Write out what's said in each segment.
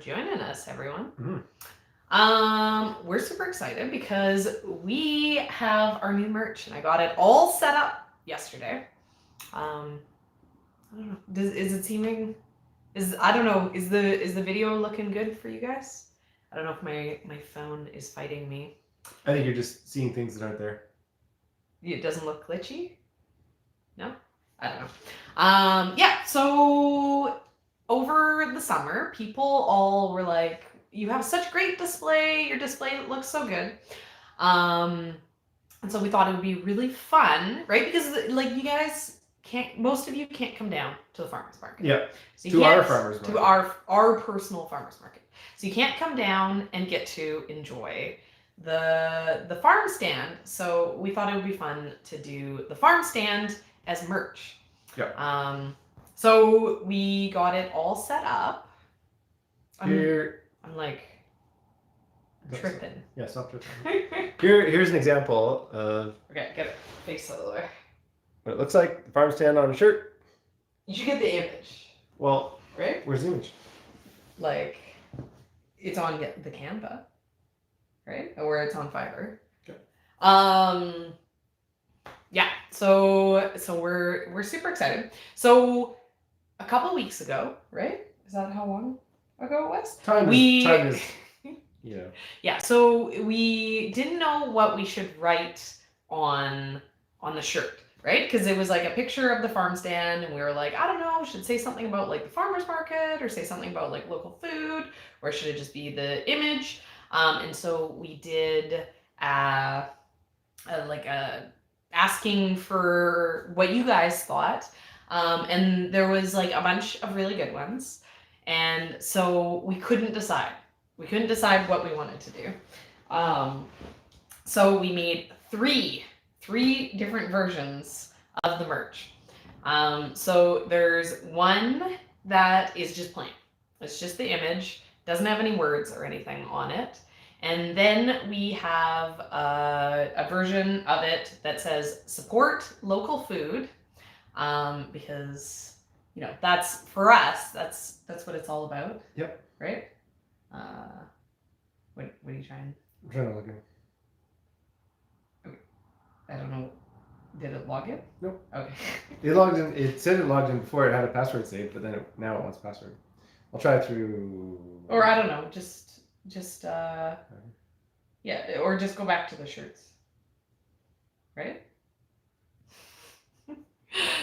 Joining us, everyone. Mm-hmm. We're super excited because we have our new merch, and I got it all set up yesterday. I don't know. Is it seeming? I don't know. Is the video looking good for you guys? I don't know if my phone is fighting me. I think you're just seeing things that aren't there. It doesn't look glitchy. No, I don't know. Yeah. So over the summer, people all were like, "You have such great display. Your display looks so good." Um, and so we thought it would be really fun, right? Because like you guys can't, most of you can't come down to the farmers market. Yeah. So to our farmers market. To our personal farmers market. So you can't come down and get to enjoy the farm stand. So we thought it would be fun to do the farm stand as merch. Yeah. So we got it all set up. I'm like tripping. Yeah, stop tripping. Here's an example of. Okay, get it. Face out of the way. What it looks like the farm stand on a shirt. You should get the image. Well, right? Where's the image? Like, it's on the Canva, right? Or it's on Fiverr. Okay. Yeah. So we're super excited. So a couple weeks ago, right? Is that how long ago it was? Time is. Yeah. Yeah. So we didn't know what we should write on the shirt, right? Because it was like a picture of the farm stand, and we were like, I don't know, should say something about like the farmers market, or say something about like local food, or should it just be the image? And so we did asking for what you guys thought, and there was like a bunch of really good ones, and so we couldn't decide. We couldn't decide what we wanted to do. So we made three different versions of the merch. So there's one that is just plain. It's just the image, doesn't have any words or anything on it. And then we have a version of it that says support local food, because that's for us. That's what it's all about. Yep. Right. What are you trying? I'm trying to log in. Okay. I don't know. Did it log in? Nope. Okay. It logged in. It said it logged in before. It had a password saved, but then now it wants password. I'll try it through. Or I don't know. Just yeah. Or just go back to the shirts. Right.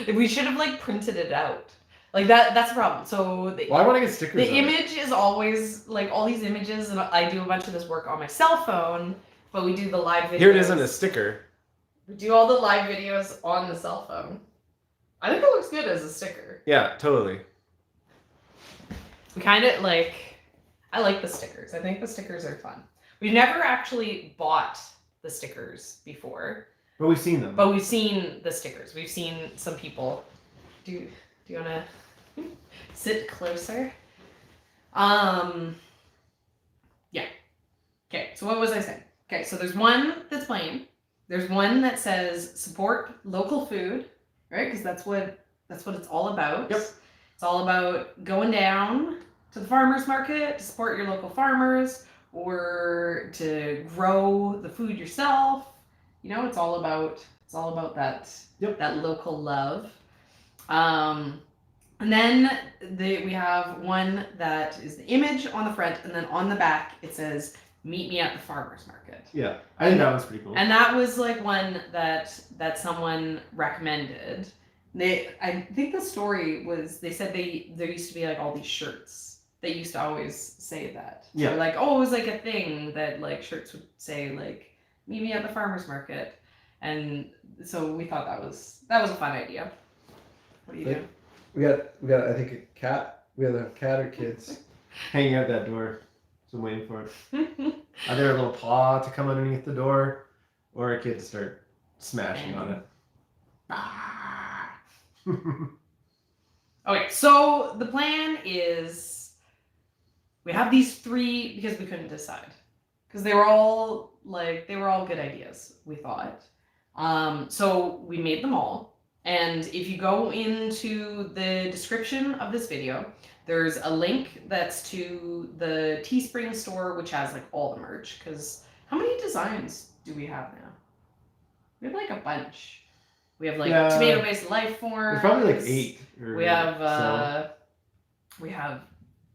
We should have like printed it out. Like that's the problem. So I want to get stickers. The image is always like all these images, and I do a bunch of this work on my cell phone, but we do the live videos. Here it isn't a sticker. We do all the live videos on the cell phone. I think it looks good as a sticker. Yeah, totally. We kind of like. I like the stickers. I think the stickers are fun. We've never actually bought the stickers before. But we've seen them. But we've seen the stickers. We've seen some people. Do you want to sit closer? Yeah. Okay, so what was I saying? Okay, so there's one that's plain. There's one that says support local food, right? Because that's what it's all about. Yep. It's all about going down to the farmers market to support your local farmers, or to grow the food yourself. It's all about that. Yep. That local love. And then we have one that is the image on the front, and then on the back it says "Meet me at the farmers market." Yeah, I think that one's pretty cool. And that was like one that someone recommended. I think the story was, they said there used to be like all these shirts. They used to always say that. Yeah. So like, oh, it was like a thing that like shirts would say like "Meet me at the farmers market," and so we thought that was a fun idea. What are you doing? We got I think a cat. We have a cat or kids hanging out that door. So I'm waiting for it. Either a little paw to come underneath the door, or a kid to start smashing on it. Okay, so the plan is we have these three because we couldn't decide, because they were all good ideas, we thought. So we made them all, and if you go into the description of this video, There's a link that's to the Teespring store, which has like all the merch. Because how many designs do we have now? We have like a bunch. We have like tomato-based life forms. There's probably like 8. We have we have,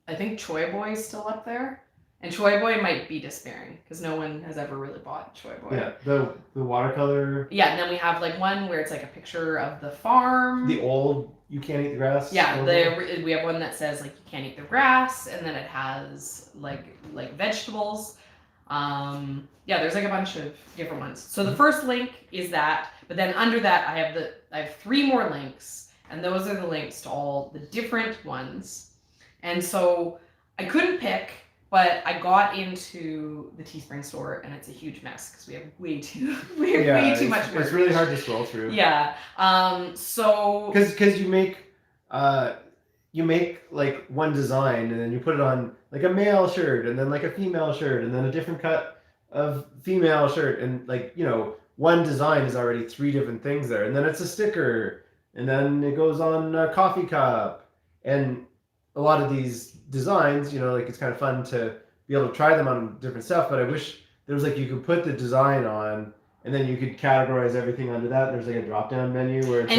I think Choy Boy is still up there, and Choy Boy might be despairing because no one has ever really bought Choy Boy. Yeah, the watercolor. Yeah, and then we have like one where it's like a picture of the farm. The old you can't eat the grass. Yeah, we have one that says like you can't eat the grass, and then it has like vegetables. Yeah, there's like a bunch of different ones. So the first link is that, but then under that I have 3 more links, and those are the links to all the different ones. And so I couldn't pick, but I got into the Teespring store, and it's a huge mess because we have way too much merch. It's really hard to scroll through. Yeah. So because you make like one design, and then you put it on like a male shirt, and then like a female shirt, and then a different cut of female shirt, and like, you know, one design is already 3 different things there, and then it's a sticker, and then it goes on a coffee cup, and a lot of these designs, you know, like it's kind of fun to be able to try them on different stuff, but I wish there was like you could put the design on, and then you could categorize everything under that. There's like a drop down menu where it's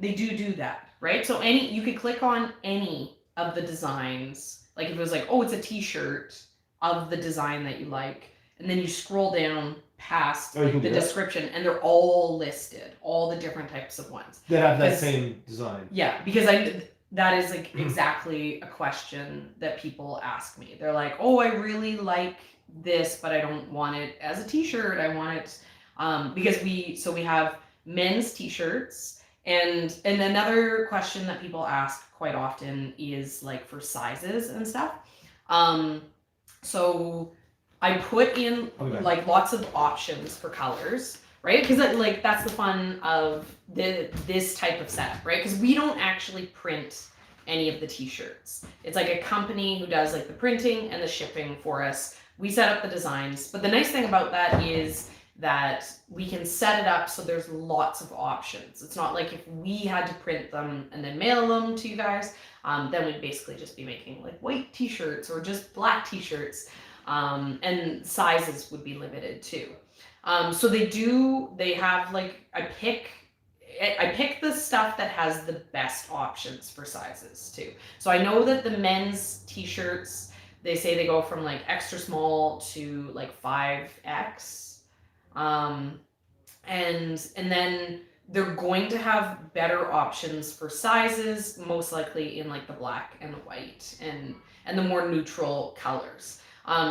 they do that, right? So you could click on any of the designs. Like if it was like, oh, it's a t-shirt of the design that you like, and then you scroll down past the description, and they're all listed, all the different types of ones that have that same design. Yeah, because that is like exactly a question that people ask me. They're like, oh, I really like this, but I don't want it as a t-shirt. I want it because we have men's t-shirts, and another question that people ask quite often is like for sizes and stuff. So I put in like lots of options for colors, right? Because like that's the fun of this type of setup, right? Because we don't actually print any of the t-shirts. It's like a company who does like the printing and the shipping for us. We set up the designs, but the nice thing about that is that we can set it up so there's lots of options. It's not like if we had to print them and then mail them to you guys, then we'd basically just be making like white t-shirts or just black t-shirts, and sizes would be limited too. So they have like, I pick the stuff that has the best options for sizes too. So I know that the men's t-shirts, they say they go from like extra small to like 5X. And then they're going to have better options for sizes, most likely in like the black and the white and the more neutral colors.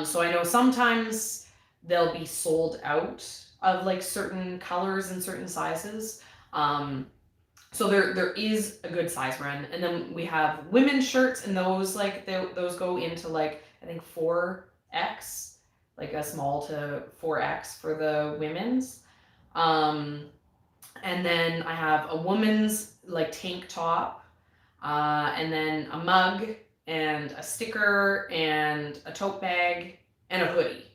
So I know sometimes they'll be sold out of like certain colors and certain sizes. So there is a good size run. And then we have women's shirts, and those go into like, I think 4X, like a small to 4X for the women's. And then I have a woman's like tank top, and then a mug and a sticker and a tote bag and a hoodie.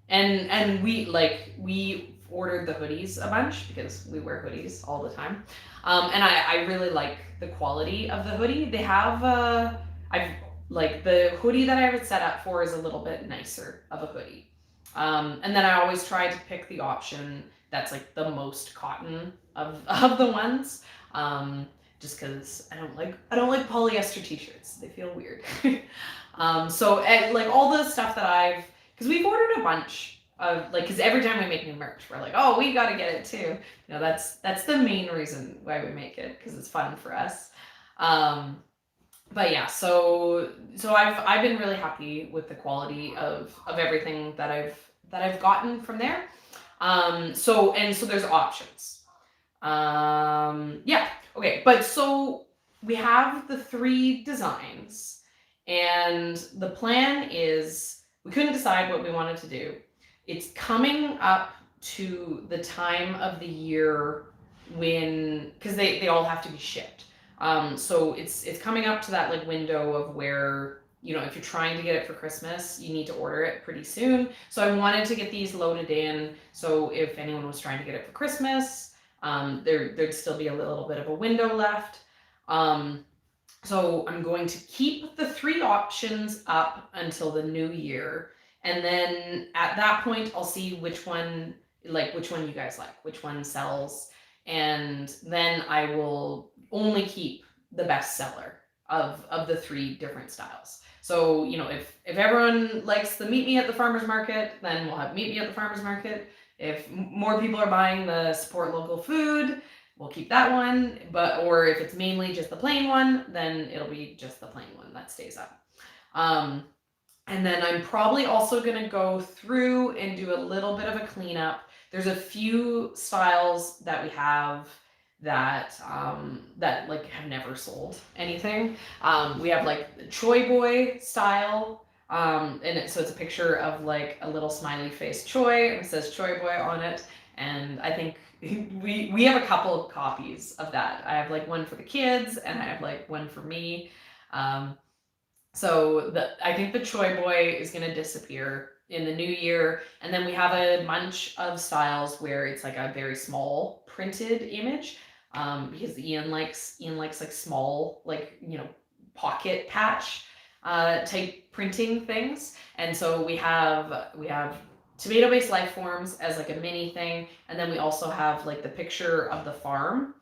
And we ordered the hoodies a bunch because we wear hoodies all the time. And I really like the quality of the hoodie. They have the hoodie that I have it set up for is a little bit nicer of a hoodie. And then I always try to pick the option that's like the most cotton of the ones. Just because I don't like polyester t-shirts. They feel weird. So like all the stuff that because we've ordered a bunch of like, because every time we make new merch, we're like, oh, we got to get it too. You know, that's the main reason why we make it, because it's fun for us. But yeah, so I've been really happy with the quality of everything that I've gotten from there. So there's options. Yeah, okay, but so we have the 3 designs, and the plan is we couldn't decide what we wanted to do. It's coming up to the time of the year when, because they all have to be shipped. So it's coming up to that like window of where, you know, if you're trying to get it for Christmas, you need to order it pretty soon. So I wanted to get these loaded in, so if anyone was trying to get it for Christmas, there'd still be a little bit of a window left. So I'm going to keep the 3 options up until the new year. And then at that point, I'll see which one you guys like, which one sells. And then I will only keep the best seller of the 3 different styles. So, if everyone likes the meet me at the farmer's market, then we'll have meet me at the farmer's market. If more people are buying the support local food, we'll keep that one. Or if it's mainly just the plain one, then it'll be just the plain one that stays up. And then I'm probably also going to go through and do a little bit of a cleanup. There's a few styles that we have that have never sold anything. We have like the Choi Boy style, so it's a picture of like a little smiley face Choi, and it says Choi Boy on it. And I think we have a couple of copies of that. I have like one for the kids, and I have like one for me. So I think the Choi Boy is going to disappear in the new year. And then we have a bunch of styles where it's like a very small printed image, because Ian likes like small, like, pocket patch type printing things. And so we have tomato-based life forms as like a mini thing. And then we also have like the picture of the farm.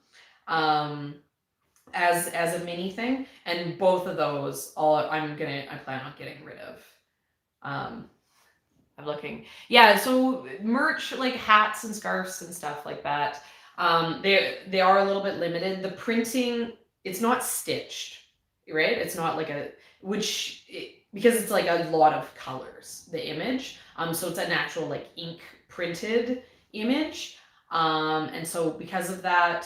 As a mini thing, and both of those I plan on getting rid of. I'm looking. Yeah, so merch like hats and scarves and stuff like that. They are a little bit limited. The printing, it's not stitched, right? It's not like because it's like a lot of colors, the image. So it's an actual like ink printed image. And so because of that,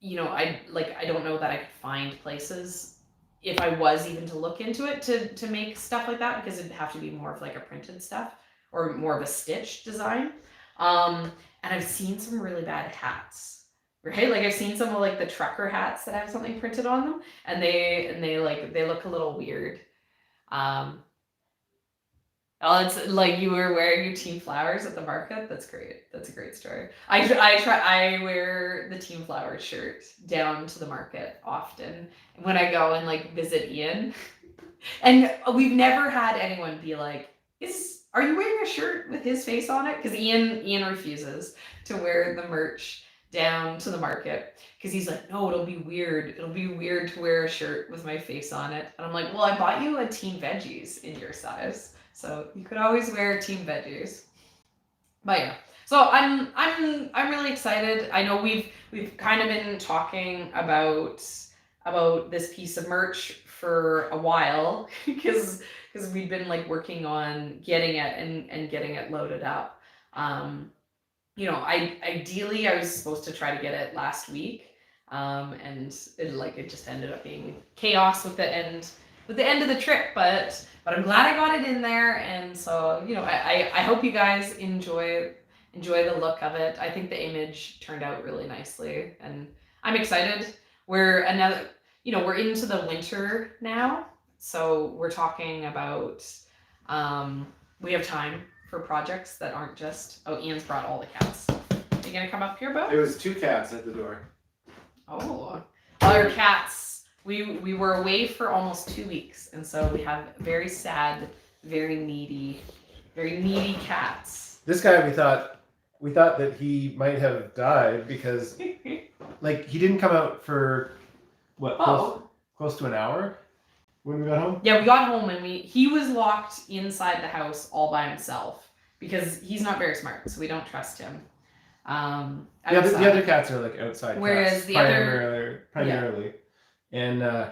I don't know that I could find places if I was even to look into it to make stuff like that, because it'd have to be more of like a printed stuff or more of a stitched design. And I've seen some really bad hats, right? Like I've seen some of like the trucker hats that have something printed on them, and they look a little weird. Oh, it's like you were wearing your Team Flowers at the market. That's great. That's a great story. I wear the Team Flowers shirt down to the market often when I go and like visit Ian. And we've never had anyone be like, are you wearing a shirt with his face on it? Because Ian refuses to wear the merch down to the market because he's like, no, it'll be weird. It'll be weird to wear a shirt with my face on it. And I'm like, well, I bought you a Team Veggies in your size. So you could always wear Team Veggies. But yeah, so I'm really excited. I know we've kind of been talking about this piece of merch for a while because we've been like working on getting it and getting it loaded up. Ideally I was supposed to try to get it last week, and it just ended up being chaos with the end of the trip, but I'm glad I got it in there. And so, I hope you guys enjoy the look of it. I think the image turned out really nicely, and I'm excited. We're into the winter now, so we're talking about, we have time for projects that aren't just, Ian's brought all the cats. Are you gonna come up here, Bo? It was 2 cats at the door. Oh, our cats. We were away for almost 2 weeks, and so we have very sad, very needy cats. This guy, we thought that he might have died because, like, he didn't come out for what, close to an hour when we got home. Yeah, we got home and he was locked inside the house all by himself because he's not very smart, so we don't trust him. The other cats are like outside. Whereas cats, the primarily. Yeah.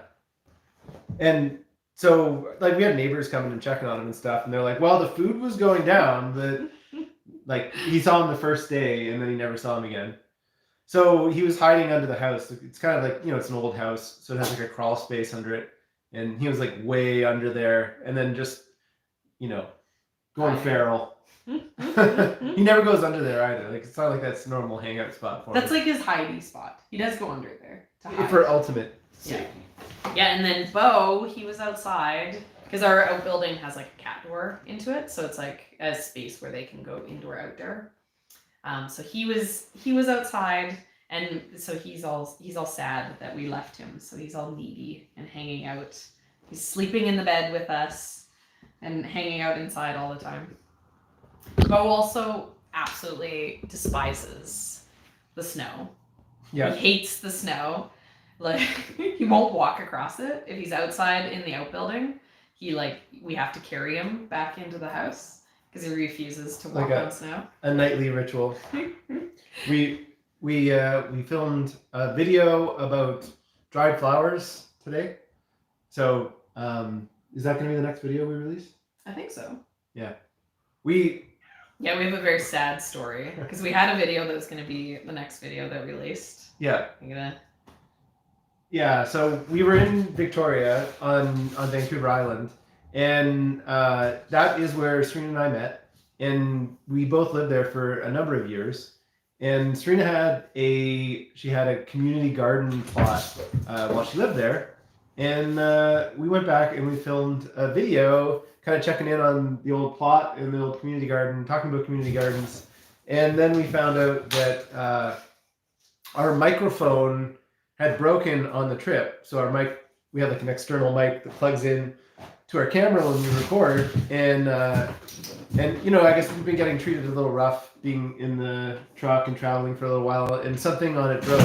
And so like we had neighbors coming and checking on him and stuff, and they're like, well, the food was going down, but like he saw him the first day and then he never saw him again. So he was hiding under the house. It's kind of like, it's an old house, so it has like a crawl space under it, and he was like way under there, and then just going feral. He never goes under there either. Like it's not like that's a normal hangout spot for him. That's like his hiding spot. He does go under there to hide. For ultimate safety. Yeah, and then Bo, he was outside because our outbuilding has like a cat door into it, so it's like a space where they can go indoor outdoor. So he was outside, And so he's all sad that we left him. So he's all needy and hanging out. He's sleeping in the bed with us and hanging out inside all the time. Bo also absolutely despises the snow. Yeah. He hates the snow. Like he won't walk across it. If he's outside in the outbuilding, we have to carry him back into the house because he refuses to walk on snow. A nightly ritual. we filmed a video about dried flowers today. So is that going to be the next video we release? I think so. Yeah. We have a very sad story because we had a video that was going to be the next video that we released. Yeah. Yeah, so we were in Victoria on Vancouver Island, and that is where Serena and I met, and we both lived there for a number of years. And Serena had a community garden plot while she lived there, and we went back and we filmed a video, kind of checking in on the old plot and the old community garden, talking about community gardens, and then we found out that our microphone had broken on the trip. So our mic, we had like an external mic that plugs in to our camera when we record, and I guess we've been getting treated a little rough being in the truck and traveling for a little while, and something on it broke,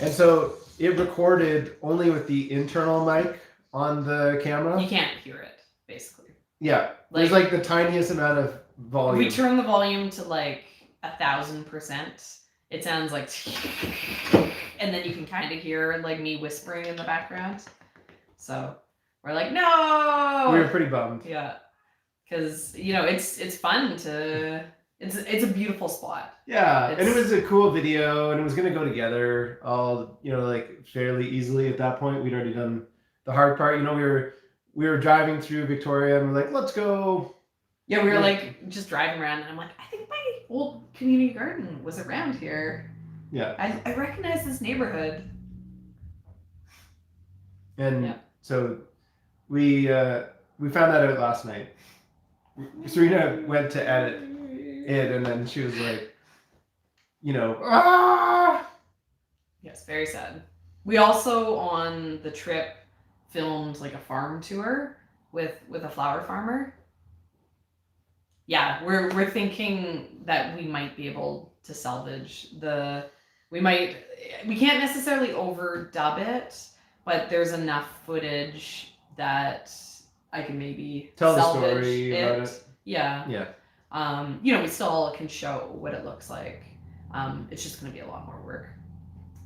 and so it recorded only with the internal mic on the camera. You can't hear it, basically. Yeah, there's like the tiniest amount of volume. We turn the volume to like 1,000%. It sounds like, and then you can kind of hear like me whispering in the background. So we're like, no. We were pretty bummed. Yeah, because it's fun to. It's a beautiful spot. Yeah, and it was a cool video, and it was gonna go together all like fairly easily at that point. We'd already done the hard part. We were driving through Victoria, and we're like, let's go. Yeah, we were like just driving around, and I'm like, I think my old community garden was around here. Yeah. I recognize this neighborhood. And so we found that out last night. Serena went to edit it, and then she was like, ah! Yes, very sad. We also on the trip filmed like a farm tour with a flower farmer. Yeah, we're thinking that we might be able to salvage we can't necessarily overdub it, but there's enough footage that I can maybe tell salvage the story about it. Yeah. Yeah. We still can show what it looks like. It's just gonna be a lot more work.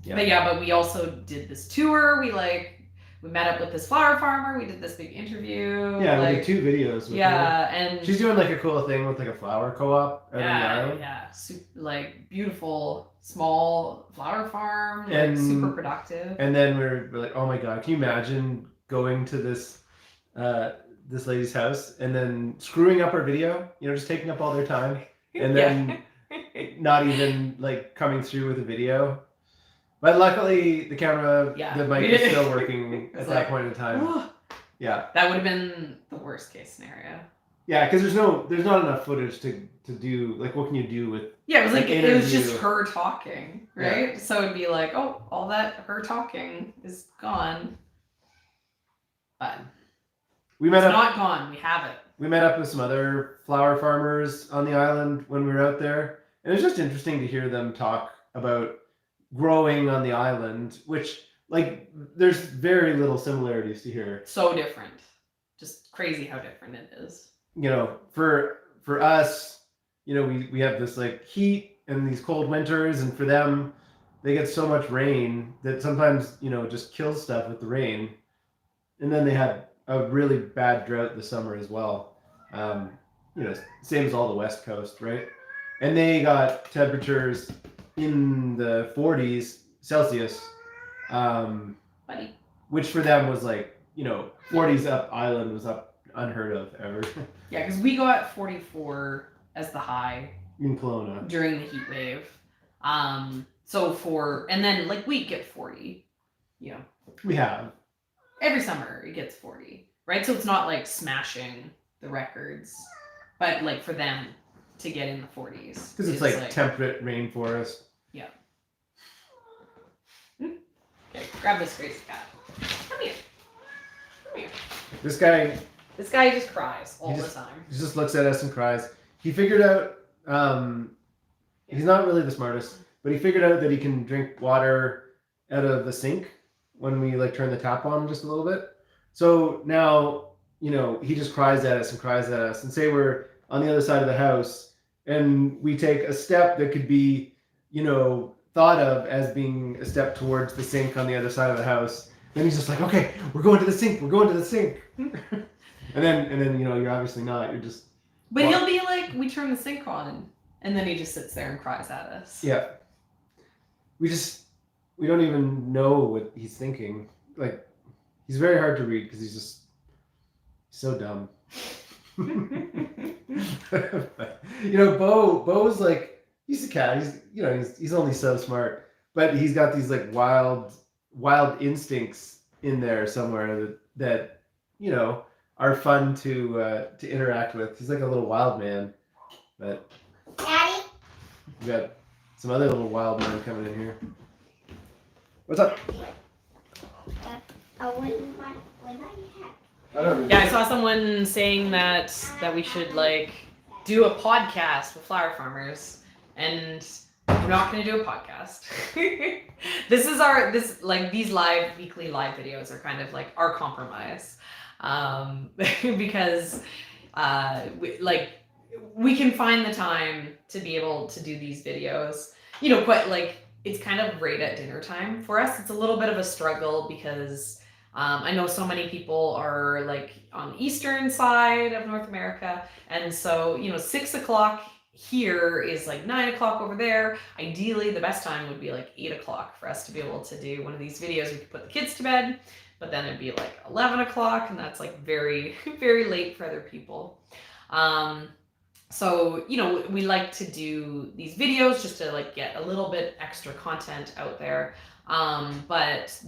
Yeah. But we also did this tour. We met up with this flower farmer. We did this big interview. Yeah, we did 2 videos with her. And she's doing like a cool thing with like a flower co-op out on the island. Yeah, like beautiful small flower farm, and super productive. And then we're like, oh my god, can you imagine going to this lady's house and then screwing up our video? Just taking up all their time, and then not even like coming through with a video. But luckily, the camera, the mic is still working at that point in time. Yeah. That would have been the worst case scenario. Yeah, because there's not enough footage to do, like, what can you do with... Yeah, it was like, it was just her talking, right? Yeah. So it'd be like, oh, all that her talking is gone. But not gone, we have it. We met up with some other flower farmers on the island when we were out there. And it was just interesting to hear them talk about growing on the island, which, like, there's very little similarities to here. So different. Just crazy how different it is. For us, we have this like heat and these cold winters, and for them, they get so much rain that sometimes, just kills stuff with the rain. And then they had a really bad drought this summer as well. Same as all the West Coast, right? And they got temperatures in the 40s Celsius, which for them was like, 40s up island was up unheard of ever. Yeah, because we go at 44 as the high in Kelowna during the heat wave. And then like we get 40. We have every summer it gets 40, right? So it's not like smashing the records, but like for them to get in the 40s because it's like temperate rainforest. Yeah. Okay, grab this crazy cat. Come here. Come here. This guy This guy just cries all He the time. He just looks at us and cries. He figured out, he's not really the smartest, but he figured out that he can drink water out of the sink when we like turn the tap on just a little bit. So now, he just cries at us and cries at us. And say we're on the other side of the house and we take a step that could be, thought of as being a step towards the sink on the other side of the house. Then he's just like, okay, we're going to the sink. We're going to the sink. And then you're obviously not. You're just. But he'll be like, we turn the sink on, and then he just sits there and cries at us. Yeah. We don't even know what he's thinking. Like, he's very hard to read because he's so dumb. Bo's like, he's a cat. He's only so smart, but he's got these like wild instincts in there somewhere that are fun to interact with. He's like a little wild man, but Daddy? we got some other little wild men coming in here. What's up? What I have? I don't know. Yeah, I saw someone saying that we should like do a podcast with flower farmers, and we're not going to do a podcast. These weekly live videos are kind of like our compromise, because we can find the time to be able to do these videos. Quite like it's kind of right at dinner time for us. It's a little bit of a struggle because I know so many people are like on the eastern side of North America, and so 6 o'clock here is like 9 o'clock over there. Ideally, the best time would be like 8 o'clock for us to be able to do one of these videos. We could put the kids to bed, but then it'd be like 11 o'clock, and that's like very, very late for other people. So, we like to do these videos just to like get a little bit extra content out there. But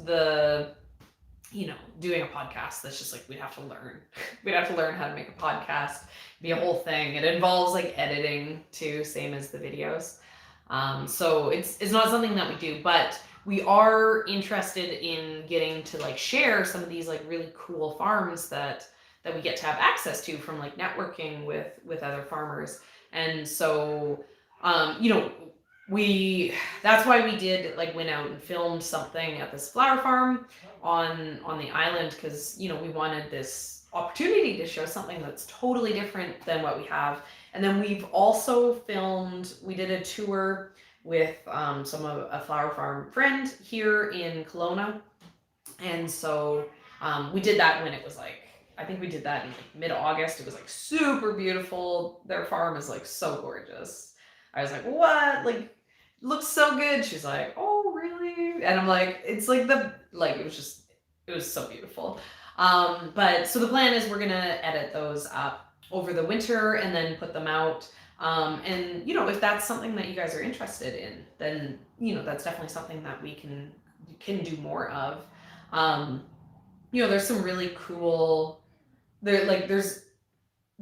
doing a podcast, that's just like, we'd have to learn. We'd have to learn how to make a podcast, be a whole thing. It involves like editing too, same as the videos. So it's not something that we do, but we are interested in getting to like share some of these like really cool farms that we get to have access to from like networking with other farmers. And so, that's why we did like went out and filmed something at this flower farm on the island, because we wanted this opportunity to show something that's totally different than what we have. And then we've also we did a tour with a flower farm friend here in Kelowna, and so we did that when it was like, I think we did that in like mid-August. It was like super beautiful. Their farm is like so gorgeous. I was like, what? Like, looks so good. She's like, oh, really? And I'm like, it's like it was so beautiful. But so the plan is we're gonna edit those up over the winter and then put them out. And if that's something that you guys are interested in, then that's definitely something that we can do more of. There's some really cool. There's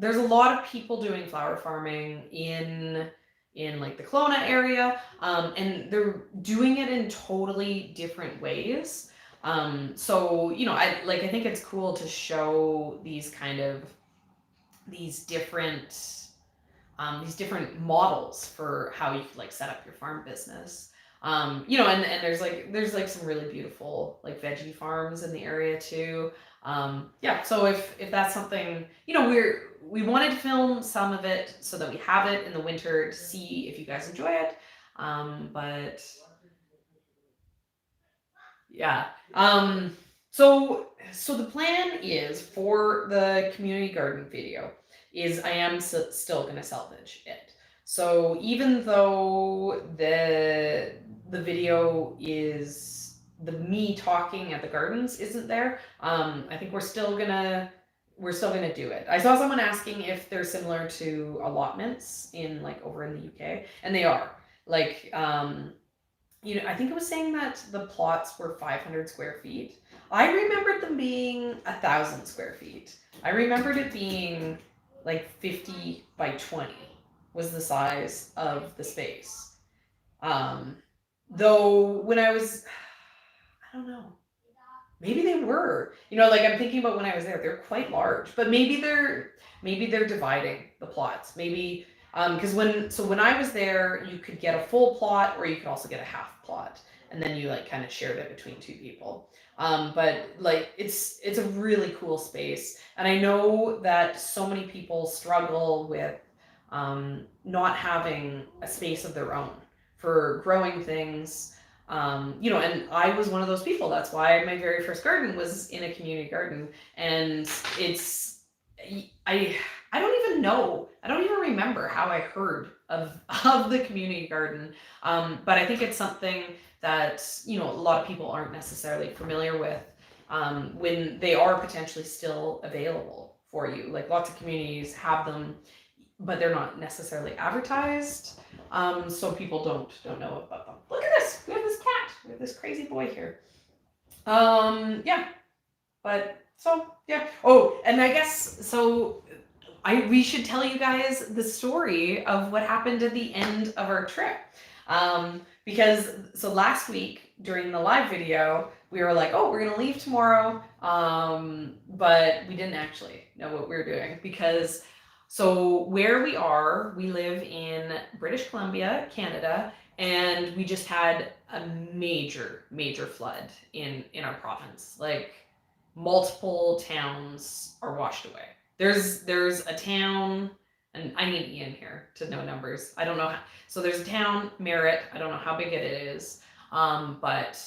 a lot of people doing flower farming in like the Kelowna area, and they're doing it in totally different ways. So I think it's cool to show these different models for how you could like set up your farm business. And there's like some really beautiful like veggie farms in the area too. So if that's something, we wanted to film some of it so that we have it in the winter to see if you guys enjoy it. But yeah. So the plan is for the community garden video is I am still going to salvage it. So even though the video is the me talking at the gardens isn't there, I think we're still gonna do it. I saw someone asking if they're similar to allotments over in the UK, and they are. Like, I think it was saying that the plots were 500 square feet. I remembered them being 1,000 square feet. I remembered it being like 50 by 20 was the size of the space. Though when I was don't know. Maybe they were. You know, like I'm thinking about when I was there, they're quite large, but maybe they're dividing the plots. Maybe because when I was there, you could get a full plot or you could also get a half plot, and then you like kind of shared it between two people. But like it's a really cool space, and I know that so many people struggle with not having a space of their own for growing things. You know, and I was one of those people. That's why my very first garden was in a community garden, and it's I don't even know. I don't even remember how I heard of the community garden. But I think it's something that you know a lot of people aren't necessarily familiar with when they are potentially still available for you. Like lots of communities have them, but they're not necessarily advertised. So people don't know about them. Look at this. We have this cat. We have this crazy boy here. Yeah. But so yeah. Oh, and I guess so we should tell you guys the story of what happened at the end of our trip. Because so last week during the live video, we were like, oh, we're gonna leave tomorrow. But we didn't actually know what we were doing because so where we live in British Columbia, Canada, and we just had a major flood in our province. Like multiple towns are washed away. There's a town, and I need Ian here to know numbers. I don't know how. So there's a town, Merritt. I don't know how big it is, but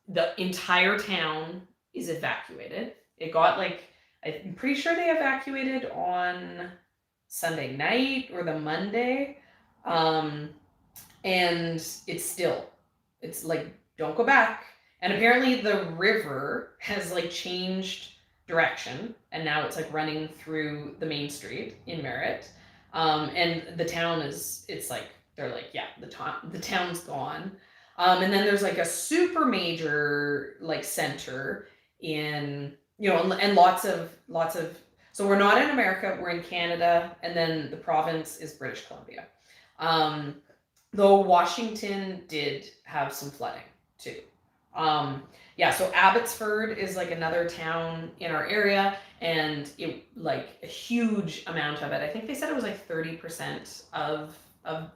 the entire town is evacuated. It got like I'm pretty sure they evacuated on Sunday night or the Monday, and it's like don't go back. And apparently the river has like changed direction, and now it's like running through the main street in Merritt. And the town it's like they're like yeah the town's gone. And then there's like a super major like center in you know and lots of so we're not in America, we're in Canada, and then the province is British Columbia. Though Washington did have some flooding too. Yeah, so Abbotsford is like another town in our area, and it like a huge amount of it. I think they said it was like 30% of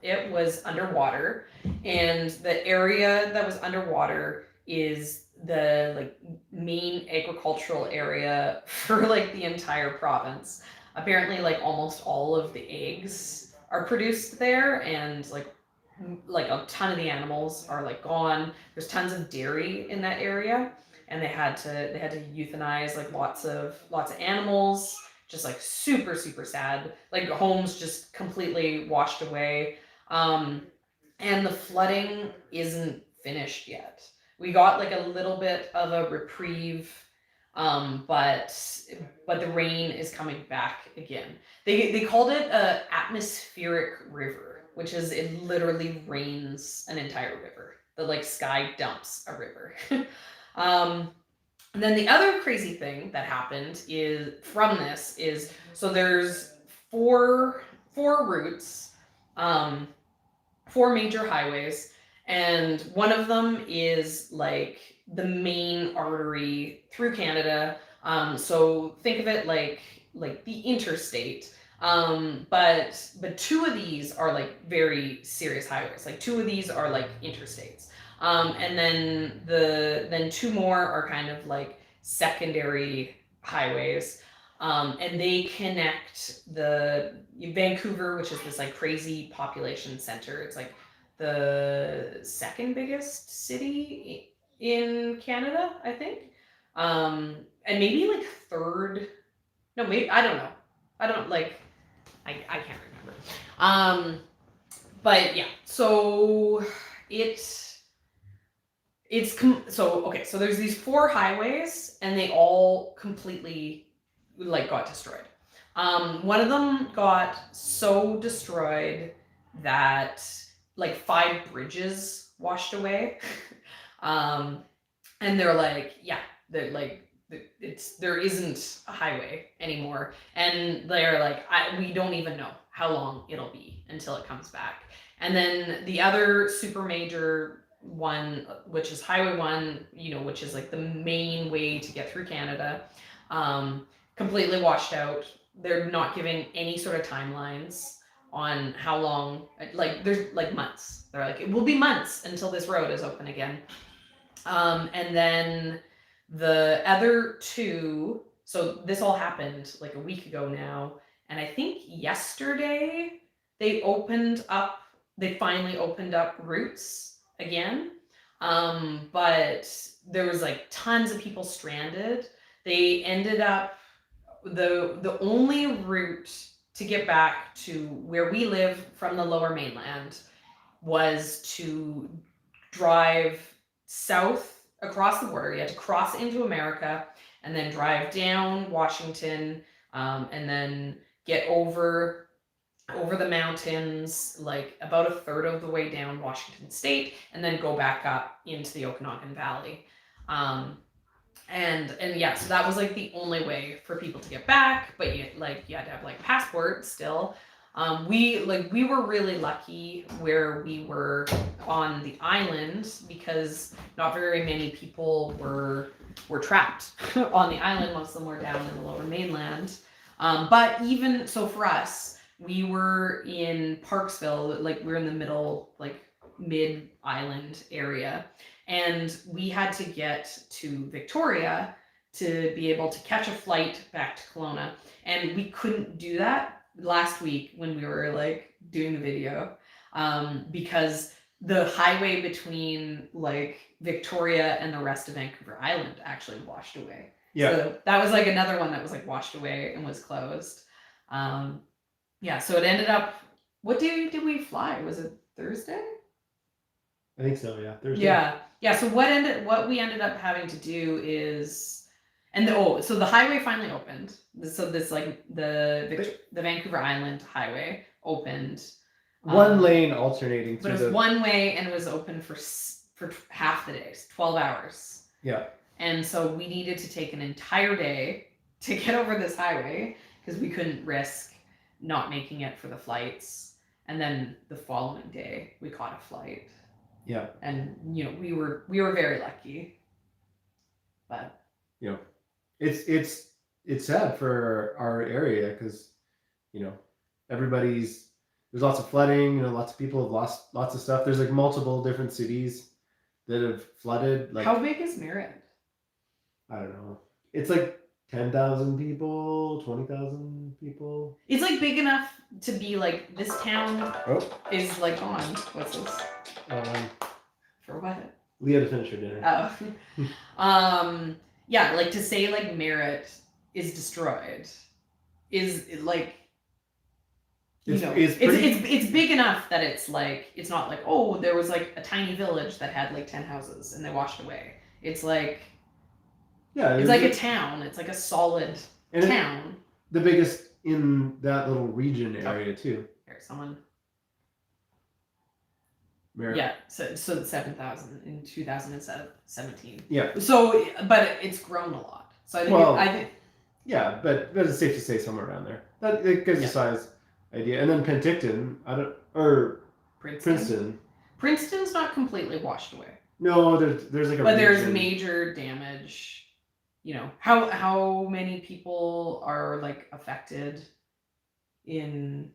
it was underwater, and the area that was underwater is the like main agricultural area for like the entire province. Apparently, like almost all of the eggs are produced there, and like a ton of the animals are like gone. There's tons of dairy in that area, and they had to euthanize like lots of animals. Just like super sad. Like homes just completely washed away. And the flooding isn't finished yet. We got like a little bit of a reprieve, but the rain is coming back again. They called it a atmospheric river, which is it literally rains an entire river. The like sky dumps a river. And then the other crazy thing that happened is so there's four routes, four major highways, and one of them is like the main artery through Canada. So think of it like the interstate. But two of these are like very serious highways. Like two of these are like interstates. And then two more are kind of like secondary highways. And they connect the Vancouver, which is this like crazy population center. It's like the second biggest city in Canada, I think. And maybe like third. No, maybe I don't know. I don't like. I can't remember. But yeah. So so okay. So there's these four highways, and they all completely like got destroyed. One of them got so destroyed that like 5 bridges washed away. And they're like, yeah, they're like, there isn't a highway anymore, and they're like, we don't even know how long it'll be until it comes back. And then the other super major one, which is Highway 1, which is like the main way to get through Canada, completely washed out. They're not giving any sort of timelines on how long, like there's like months. They're like, it will be months until this road is open again. And then the other two, so this all happened like a week ago now, and I think yesterday they finally opened up routes again. But there was like tons of people stranded. They ended up, the only route to get back to where we live from the Lower Mainland was to drive south across the border. You had to cross into America and then drive down Washington, and then get over the mountains, like about a third of the way down Washington State, and then go back up into the Okanagan Valley. And yeah, so that was like the only way for people to get back, but you had to have like passports still. We were really lucky where we were on the island, because not very many people were trapped on the island. Most of them were down in the Lower Mainland. But even so, for us, we were in Parksville, like we're in the middle, like mid-island area, and we had to get to Victoria to be able to catch a flight back to Kelowna, and we couldn't do that last week when we were like doing the video, because the highway between like Victoria and the rest of Vancouver Island actually washed away. Yeah. So that was like another one that was like washed away and was closed. Yeah, so it ended up, what day did we fly? Was it Thursday? I think so, yeah. Thursday. Yeah, so what we ended up having to do is, so the highway finally opened. So this like the Vancouver Island highway opened. One lane alternating but it was one way, and it was open for half the day, 12 hours. Yeah. And so we needed to take an entire day to get over this highway, because we couldn't risk not making it for the flights. And then the following day we caught a flight. Yeah. And we were very lucky. But it's sad for our area, because there's lots of flooding, lots of people have lost lots of stuff. There's like multiple different cities that have flooded. Like, how big is Merritt? I don't know. It's like 10,000 people, 20,000 people. It's like big enough to be like, this town is like gone. What's this? For what? Leah to finish her dinner. Oh. Yeah, like to say like Merritt is destroyed is like, it's big enough that it's like, it's not like, oh, there was like a tiny village that had like 10 houses and they washed away. It's like, it's like a town. It's like a solid town. The biggest in that little region area too. There's someone. Merritt. Yeah, so 7,000 in 2017. Yeah. So, but it's grown a lot. So I think. Yeah, but it's safe to say somewhere around there. That it gives a size idea. And then Penticton, Princeton. Princeton's not completely washed away. No, there's like a. But there's major damage. How many people are like affected in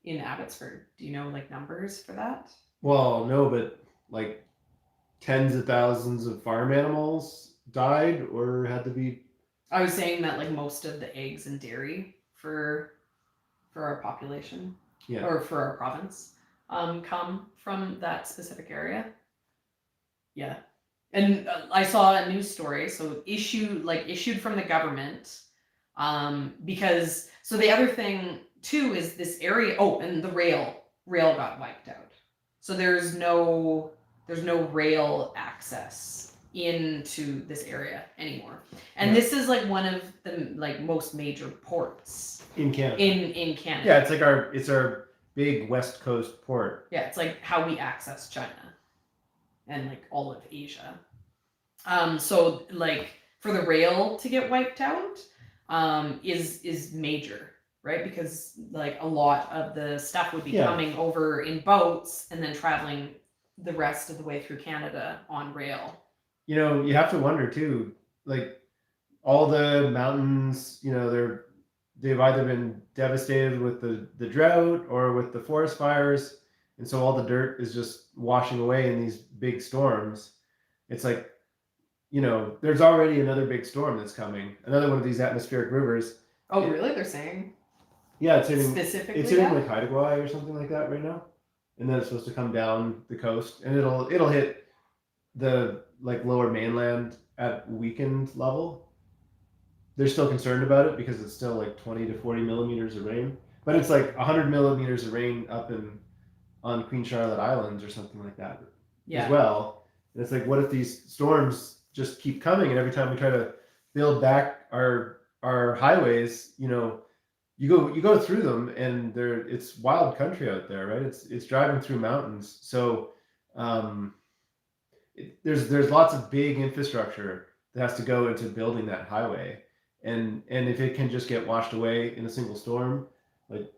Abbotsford? Do you know like numbers for that? Well, no, but like tens of thousands of farm animals died or had to be. I was saying that like most of the eggs and dairy for our population, or for our province, come from that specific area. Yeah. And I saw a news story, so issued from the government, because, so the other thing too is this area, and the rail got wiped out. So there's no rail access into this area anymore. And this is like one of the like most major ports in Canada. In Canada. Yeah, it's our big West Coast port. Yeah, it's like how we access China and like all of Asia. So like for the rail to get wiped out, is major, right? Because like a lot of the stuff would be coming over in boats and then traveling the rest of the way through Canada on rail. You know, you have to wonder too, like all the mountains, you know, they've either been devastated with the drought or with the forest fires, and so all the dirt is just washing away in these big storms. It's like, you know, there's already another big storm that's coming, another one of these atmospheric rivers. Oh, really? They're saying Yeah, it's hitting specifically. it's hitting like Haida or something like that right now, and then it's supposed to come down the coast, and it'll hit the like lower mainland at weekend level. They're still concerned about it because it's still like 20 to 40 millimeters of rain, but it's like 100 millimeters of rain up on Queen Charlotte Islands or something like that as well. And it's like, what if these storms just keep coming, and every time we try to build back our highways, you know, you go through them, and it's wild country out there, right? It's driving through mountains, so there's lots of big infrastructure that has to go into building that highway, and if it can just get washed away in a single storm, like,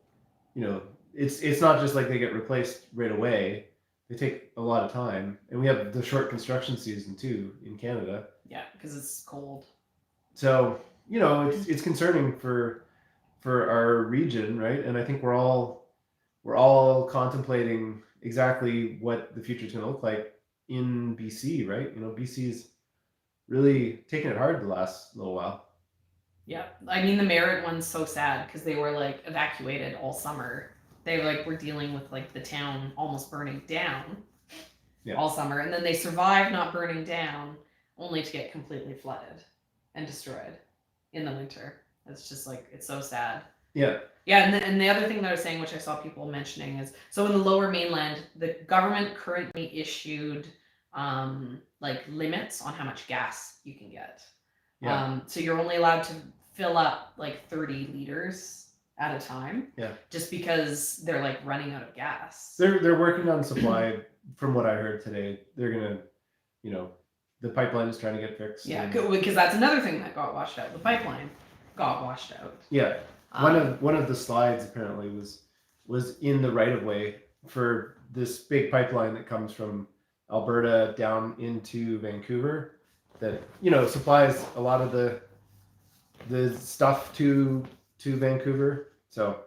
you know, it's not just like they get replaced right away. They take a lot of time, and we have the short construction season too in Canada. Yeah, because it's cold. So, you know, it's concerning for our region, right? And I think we're all contemplating exactly what the future is going to look like in BC, right? You know, BC's really taking it hard the last little while. Yeah, I mean the Merritt one's so sad because they were like evacuated all summer. They like were dealing with like the town almost burning down all summer, and then they survived not burning down, only to get completely flooded and destroyed in the winter. It's just like, it's so sad. Yeah. Yeah, and the other thing that I was saying, which I saw people mentioning, is so in the lower mainland, the government currently issued like limits on how much gas you can get. Yeah. So you're only allowed to fill up like 30 liters at a time. Yeah. Just because they're like running out of gas. They're working on supply. From what I heard today, they're gonna, you know, the pipeline is trying to get fixed. Yeah, because that's another thing that got washed out. The pipeline got washed out. Yeah. One of the slides apparently was in the right of way for this big pipeline that comes from Alberta down into Vancouver, that, you know, supplies a lot of the stuff to Vancouver. So,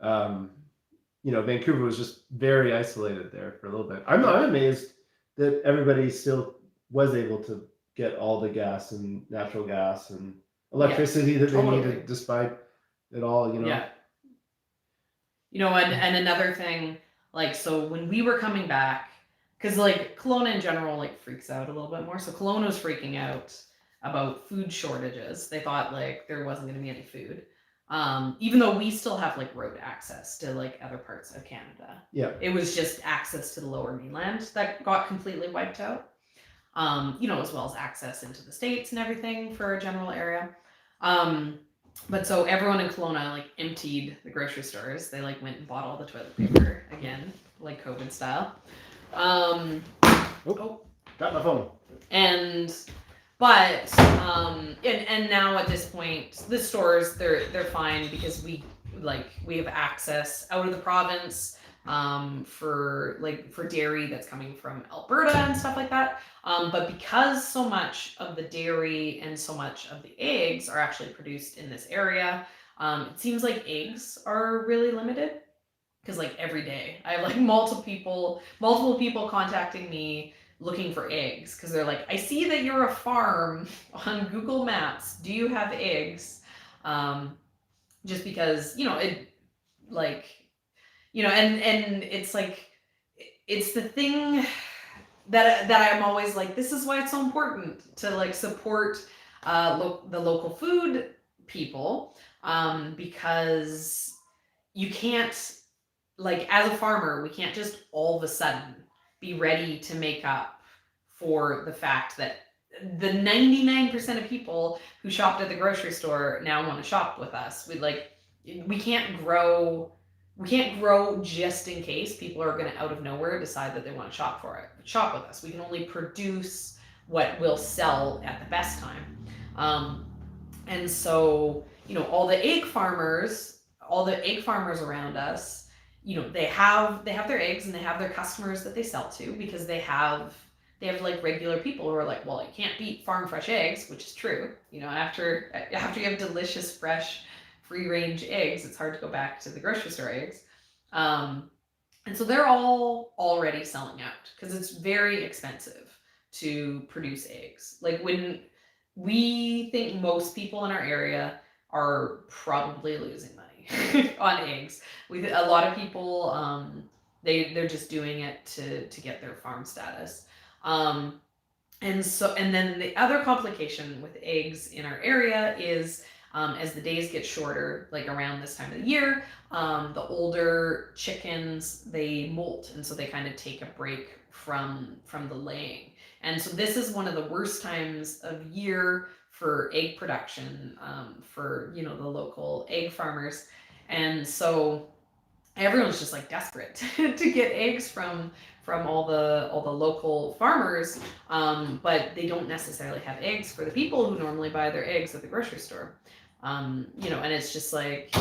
you know, Vancouver was just very isolated there for a little bit. I'm amazed that everybody still was able to get all the gas and natural gas and electricity that they needed, despite it all, you know. Yeah. You know, and another thing, like, so when we were coming back, because like Kelowna in general like freaks out a little bit more. So Kelowna was freaking out about food shortages. They thought like there wasn't going to be any food. Even though we still have like road access to like other parts of Canada. Yeah. It was just access to the lower mainland that got completely wiped out. You know, as well as access into the States and everything for a general area. But so everyone in Kelowna like emptied the grocery stores. They like went and bought all the toilet paper again, like COVID style. Got my phone. But now at this point, the stores they're fine because we have access out of the province for dairy that's coming from Alberta and stuff like that. But because so much of the dairy and so much of the eggs are actually produced in this area, it seems like eggs are really limited. Because like every day I have like multiple people contacting me looking for eggs because they're like, I see that you're a farm on Google Maps. Do you have eggs? Just because, you know, it like, you know, and it's like, it's the thing that I'm always like, this is why it's so important to like support the local food people, because you can't, like, as a farmer, we can't just all of a sudden be ready to make up for the fact that the 99% of people who shopped at the grocery store now want to shop with us. We can't grow just in case people are going to out of nowhere decide that they want to shop with us. We can only produce what will sell at the best time. And so, you know, all the egg farmers around us, they have their eggs and they have their customers that they sell to, because they have like regular people who are like, well, I can't beat farm fresh eggs, which is true. After you have delicious, fresh, free range eggs, it's hard to go back to the grocery store eggs. And so they're all already selling out because it's very expensive to produce eggs. Like, when we think most people in our area are probably losing money on eggs. A lot of people, they're just doing it to get their farm status. And then the other complication with eggs in our area is, as the days get shorter, like around this time of the year, the older chickens, they molt, and so they kind of take a break from the laying. And so this is one of the worst times of year for egg production, for the local egg farmers. And so everyone's just like desperate to get eggs from all the local farmers, but they don't necessarily have eggs for the people who normally buy their eggs at the grocery store. And it's just like,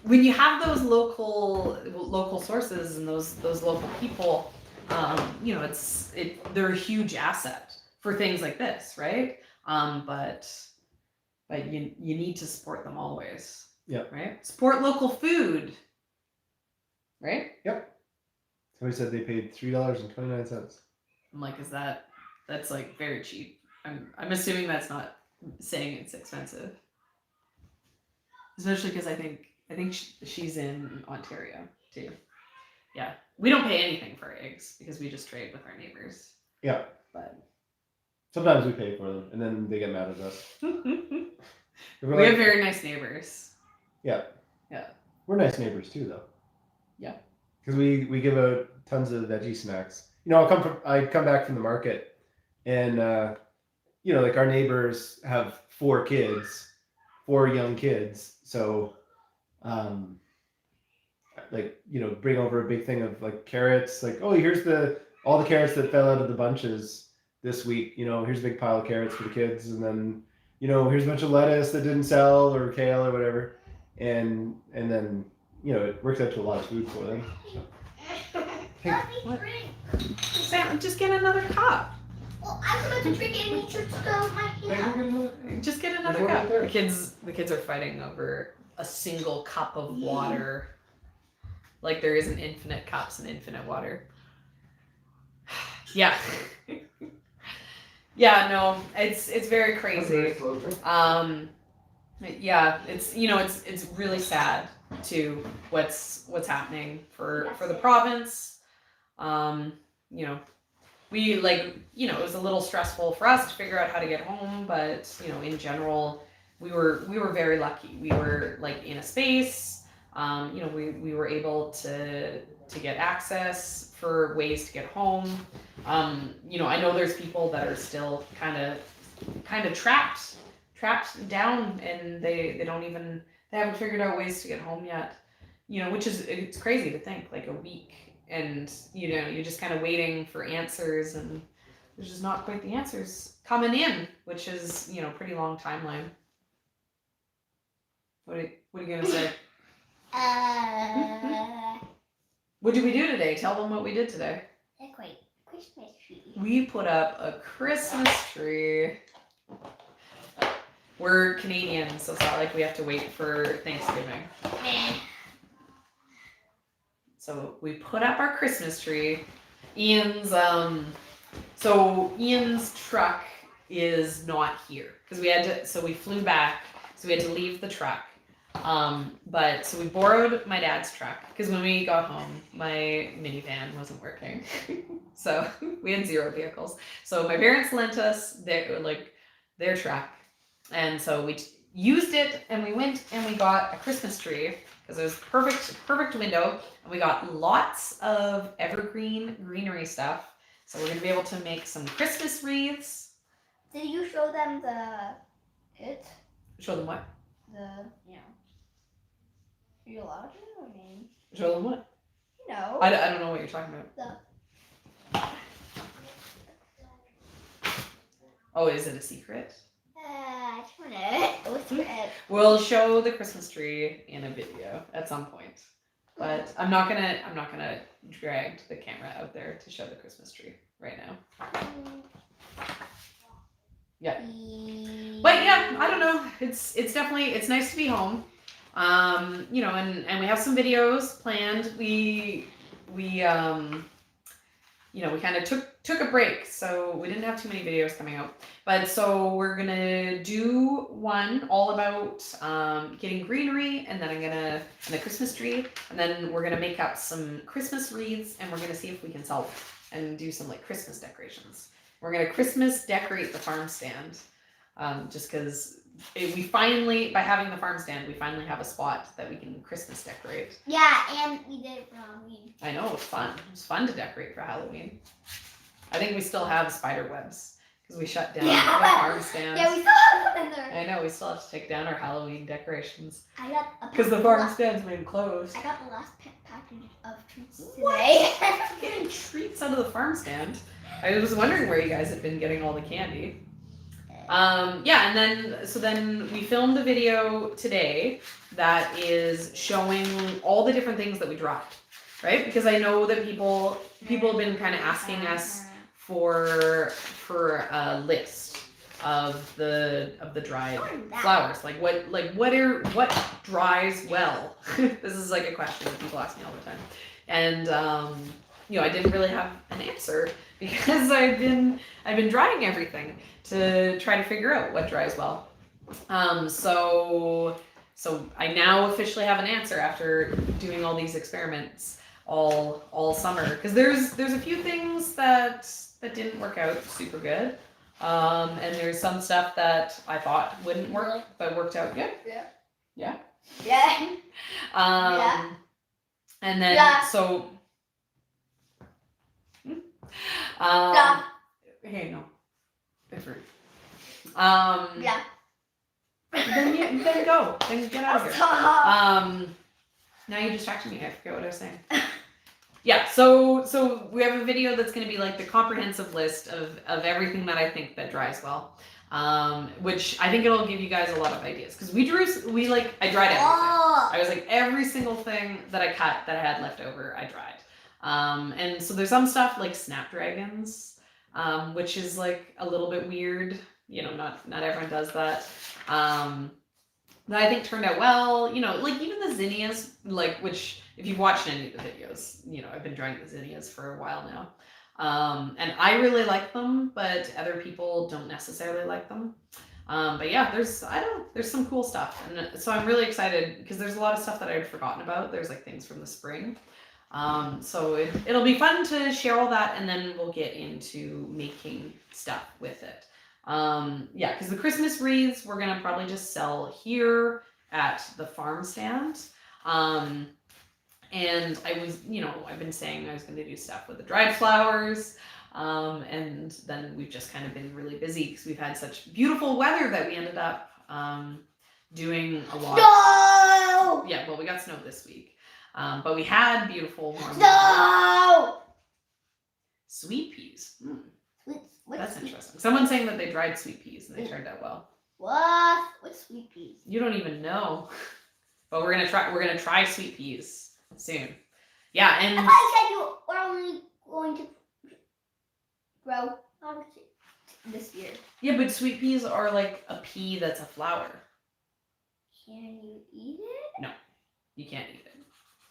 when you have those local sources and those local people, they're a huge asset for things like this, right? But you need to support them always. Yep. Right? Support local food. Right? Yep. Somebody said they paid $3.29. I'm like, that's like very cheap. I'm assuming that's not saying it's expensive. Especially because I think she's in Ontario too. Yeah. We don't pay anything for our eggs because we just trade with our neighbors. Yeah. But sometimes we pay for them and then they get mad at us. We have very nice neighbors. Yeah. Yeah. We're nice neighbors too, though. Yeah. Because we give out tons of veggie snacks. I come back from the market, and like our neighbors have 4 young kids. So, bring over a big thing of like carrots. Like, oh, here's all the carrots that fell out of the bunches this week. Here's a big pile of carrots for the kids, and then here's a bunch of lettuce that didn't sell, or kale or whatever. And then it works out to a lot of food for them. What? Sam, just get another cup. Well, I'm going to drink it and you just go my hand. Just get another cup. The kids are fighting over a single cup of water. Like there isn't infinite cups and infinite water. Yeah. Yeah, no, it's very crazy. Yeah, it's really sad too what's happening for the province. We it was a little stressful for us to figure out how to get home, but in general we were very lucky. We were like in a space. We were able to get access for ways to get home. I know there's people that are still kind of trapped down, and they haven't figured out ways to get home yet. Which is, it's crazy to think like a week, and you're just kind of waiting for answers, and there's just not quite the answers coming in, which is pretty long timeline. What are you gonna say? What did we do today? Tell them what we did today. Decorate Christmas tree. We put up a Christmas tree. We're Canadian, so it's not like we have to wait for Thanksgiving. So we put up our Christmas tree. Ian's truck is not here because we flew back, so we had to leave the truck. So we borrowed my dad's truck because when we got home, my minivan wasn't working. So we had 0 vehicles. So my parents lent us their truck. And so we used it, and we went and we got a Christmas tree because it was perfect window, and we got lots of evergreen greenery stuff. So we're gonna be able to make some Christmas wreaths. Did you show them Show them what? Are you allowed to? I mean, Show them what? I don't know what you're talking about. Oh, is it a secret? What's it? We'll show the Christmas tree in a video at some point. But I'm not gonna drag the camera out there to show the Christmas tree right now. Yeah. But yeah, I don't know. It's definitely, it's nice to be home. You know, and we have some videos planned. We you know, we kind of took a break, so we didn't have too many videos coming out. But so we're gonna do one all about getting greenery, and then and the Christmas tree, and then we're gonna make up some Christmas wreaths, and we're gonna see if we can sell them and do some like Christmas decorations. We're gonna Christmas decorate the farm stand, just because we finally, by having the farm stand, we finally have a spot that we can Christmas decorate. Yeah, and we did it for Halloween. I know, it was fun. It was fun to decorate for Halloween. I think we still have spider webs because we shut down the farm stand. Yeah, we still have them in there. I know, we still have to take down our Halloween decorations I got a because the farm stand's been closed. I got the last package of treats today. Getting treats out of the farm stand. I was wondering where you guys had been getting all the candy. Yeah, and then we filmed a video today that is showing all the different things that we dropped, right? Because I know that people have been kind of asking us for a list of the dried flowers. Like what dries well? This is like a question that people ask me all the time, and you know, I didn't really have an answer because I've been drying everything to try to figure out what dries well. So I now officially have an answer after doing all these experiments all summer, because there's a few things that didn't work out super good. And there's some stuff that I thought wouldn't work but worked out good. Yeah. Yeah. Yeah. Yeah. And then so Yeah. hey, no. Different. Yeah. Then go. Then get out of here. Stop. Now you distracted me. I forget what I was saying. Yeah, so we have a video that's going to be like the comprehensive list of everything that I think that dries well. Which I think it'll give you guys a lot of ideas, because I dried everything. I was like, every single thing that I cut that I had left over, I dried. And so there's some stuff like snapdragons, which is like a little bit weird. You know, not everyone does that. That I think turned out well. You know, like even the zinnias, like, which if you've watched any of the videos, you know, I've been drying the zinnias for a while now. And I really like them, but other people don't necessarily like them. But yeah, there's some cool stuff. And so I'm really excited because there's a lot of stuff that I had forgotten about. There's like things from the spring. So it'll be fun to share all that, and then we'll get into making stuff with it. Yeah, because the Christmas wreaths we're gonna probably just sell here at the farm stand. And I was, you know, I've been saying I was gonna do stuff with the dried flowers. And then we've just kind of been really busy because we've had such beautiful weather that we ended up doing a lot. No! Yeah, well, we got snow this week. But we had beautiful warm No! sweet peas. What's That's sweet? interesting. Someone's saying that they dried sweet peas and they turned out well. What? What's sweet peas? You don't even know. But we're gonna try sweet peas soon. Yeah, and I thought you said you were only going to grow this year. yeah, but sweet peas are like a pea that's a flower. Can you eat it? You can't eat it.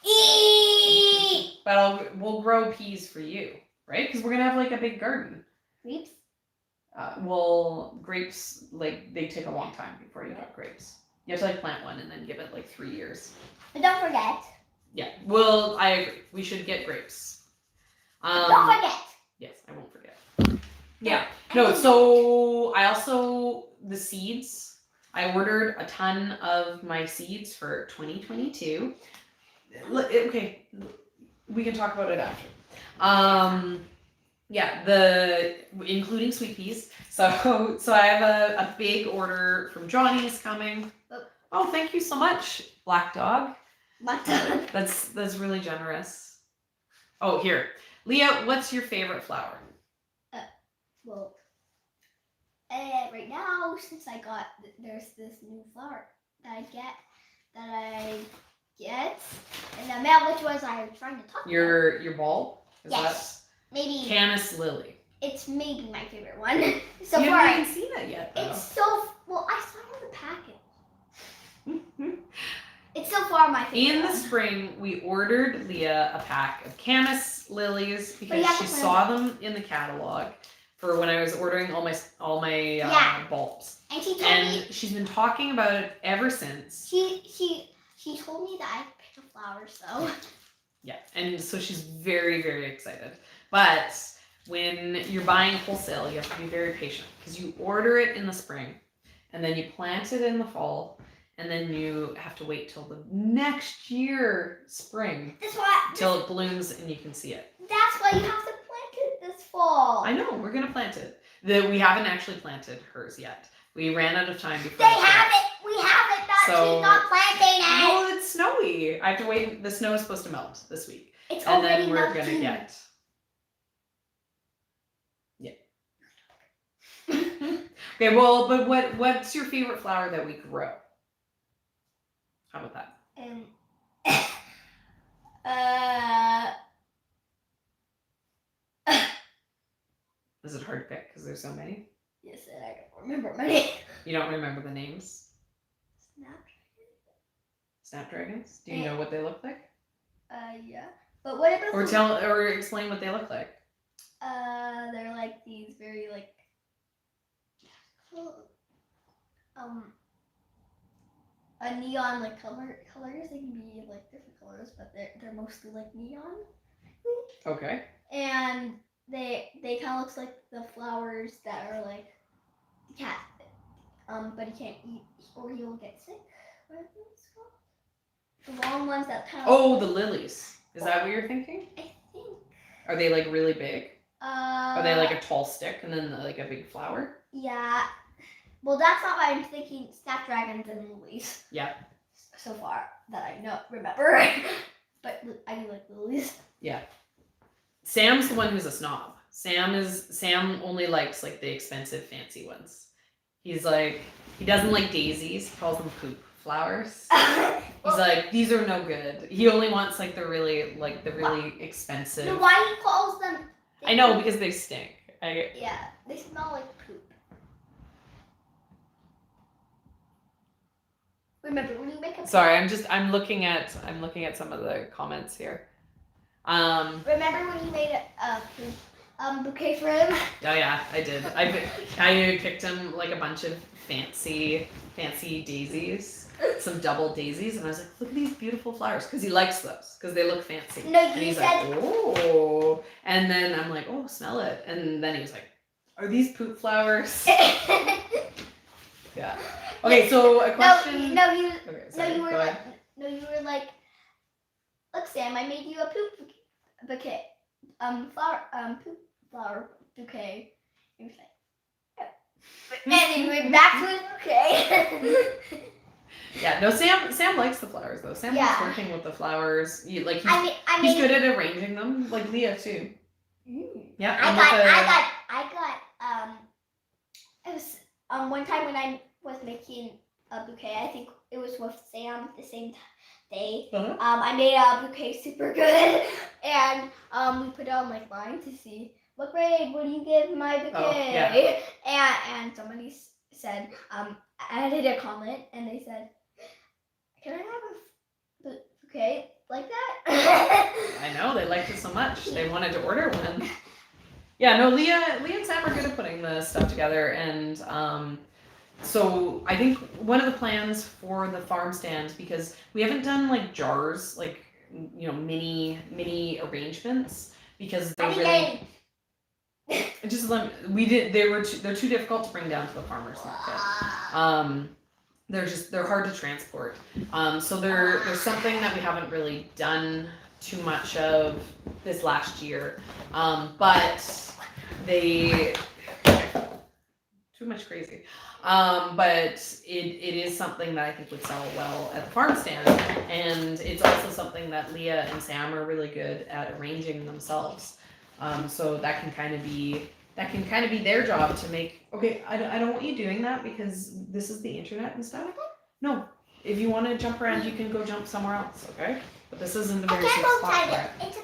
Eat! But we'll grow peas for you, right? Because we're gonna have like a big garden. Grapes? Well, grapes, like, they take a long time before you have grapes. You have to like plant one and then give it like 3 years. But don't forget. Yeah, well, I agree. We should get grapes. Don't forget. Yes, I won't forget. Yeah. No, so I also, the seeds, I ordered a ton of my seeds for 2022. Okay, we can talk about it after. Yeah, including sweet peas. So I have a big order from Johnny's coming. Oh, thank you so much, Black Dog. That's really generous. Oh, here. Leah, what's your favorite flower? Well, right now, since I got, there's this new flower that I get, and the mail, which was I was trying to talk about. Your bulb? Is Yes. that Maybe Canis lily? it's maybe my favorite one. So You far, haven't even seen it yet, though. it's so well. I saw it in the packet. It's so far my favorite. In the one. spring, we ordered Leah a pack of Canis lilies because you have she to saw them in the catalog for when I was ordering all my Yeah. bulbs. And she told And me she's been talking about it ever since. she told me that I could pick the flowers though. Yeah, and so she's very, very excited. But when you're buying wholesale, you have to be very patient because you order it in the spring and then you plant it in the fall and then you have to wait till the next year, spring, That's why. till it blooms and you can see it. That's why you have to plant it this fall. I know, we're gonna plant it. We haven't actually planted hers yet. We ran out of time before. They have it. We have it. Not So- she's not planting it. Well, it's snowy. I have to wait. The snow is supposed to melt this week. It's And already then we're melting. gonna get. Yeah. Okay, well, but what's your favorite flower that we grow? How about that? And Is it hard to pick because there's so many? yes, and I don't remember my name. You don't remember the names? Snapdragons? Do you know what they look like? Yeah. But what about the- Or explain what they look like. they're like these very like a neon like colors. They can be like different colors, but they're mostly like neon. Okay. And they kind of looks like the flowers that are like the cat. But he can't eat or he will get sick. What are those called? The long ones that kind of. Oh, the lilies. Is that what you're thinking? I think. Are they like really big? Are they like a tall stick and then like a big flower? Yeah. Well, that's not what I'm thinking. Snapdragons and lilies. Yeah. So far that I remember. But I do like lilies. Yeah. Sam's the one who's a snob. Sam only likes like the expensive fancy ones. He's like, he doesn't like daisies. He calls them poop flowers. He's like, these are no good. He only wants like the really expensive. No, why he calls them? I know, because they stink. Yeah, they smell like poop. Remember when you make a Sorry, I'm looking at some of the comments here. Remember when you made a poop bouquet for him? Oh yeah, I did. I picked him like a bunch of fancy daisies, some double daisies, and I was like, look at these beautiful flowers, because he likes those, because they look fancy. No, And you he's said. like, oh, and then I'm like, oh, smell it, and then he was like, are these poop flowers? Yeah. Okay, so a question. No, you. Okay, No, sorry, you were go like. ahead. No, you were like. Look, Sam, I made you a poop bouquet. Poop flower bouquet. And he was like, yeah. And he went back to his bouquet. Yeah, no, Sam likes the flowers though. Sam likes Yeah. working with the flowers. He's I he's made. good at arranging them, like Leah too. Yeah. I and with got. It was one time when I was making a bouquet. I think it was with Sam the same day. Uh-huh. I made a bouquet super good, and we put it on like line to see what grade would you give my bouquet. Oh, yeah. And somebody said added a comment, and they said, "Can I have a bouquet like that?" I know they liked it so much they wanted to order one. Yeah, no, Leah and Sam are good at putting the stuff together, and so I think one of the plans for the farm stand, because we haven't done like jars, like mini arrangements, because they're really they're too difficult to bring down to the farmers market. They're hard to transport. So there's something that we haven't really done too much of this last year, but they too much crazy. But it is something that I think would sell well at the farm stand, and it's also something that Leah and Sam are really good at arranging themselves. So that can kind of be their job to make. Okay, I don't want you doing that because this is the internet and stuff. No, if you want to jump around, you can go jump somewhere else. Okay. but this isn't a I very safe can't go spot for tight it. it. It's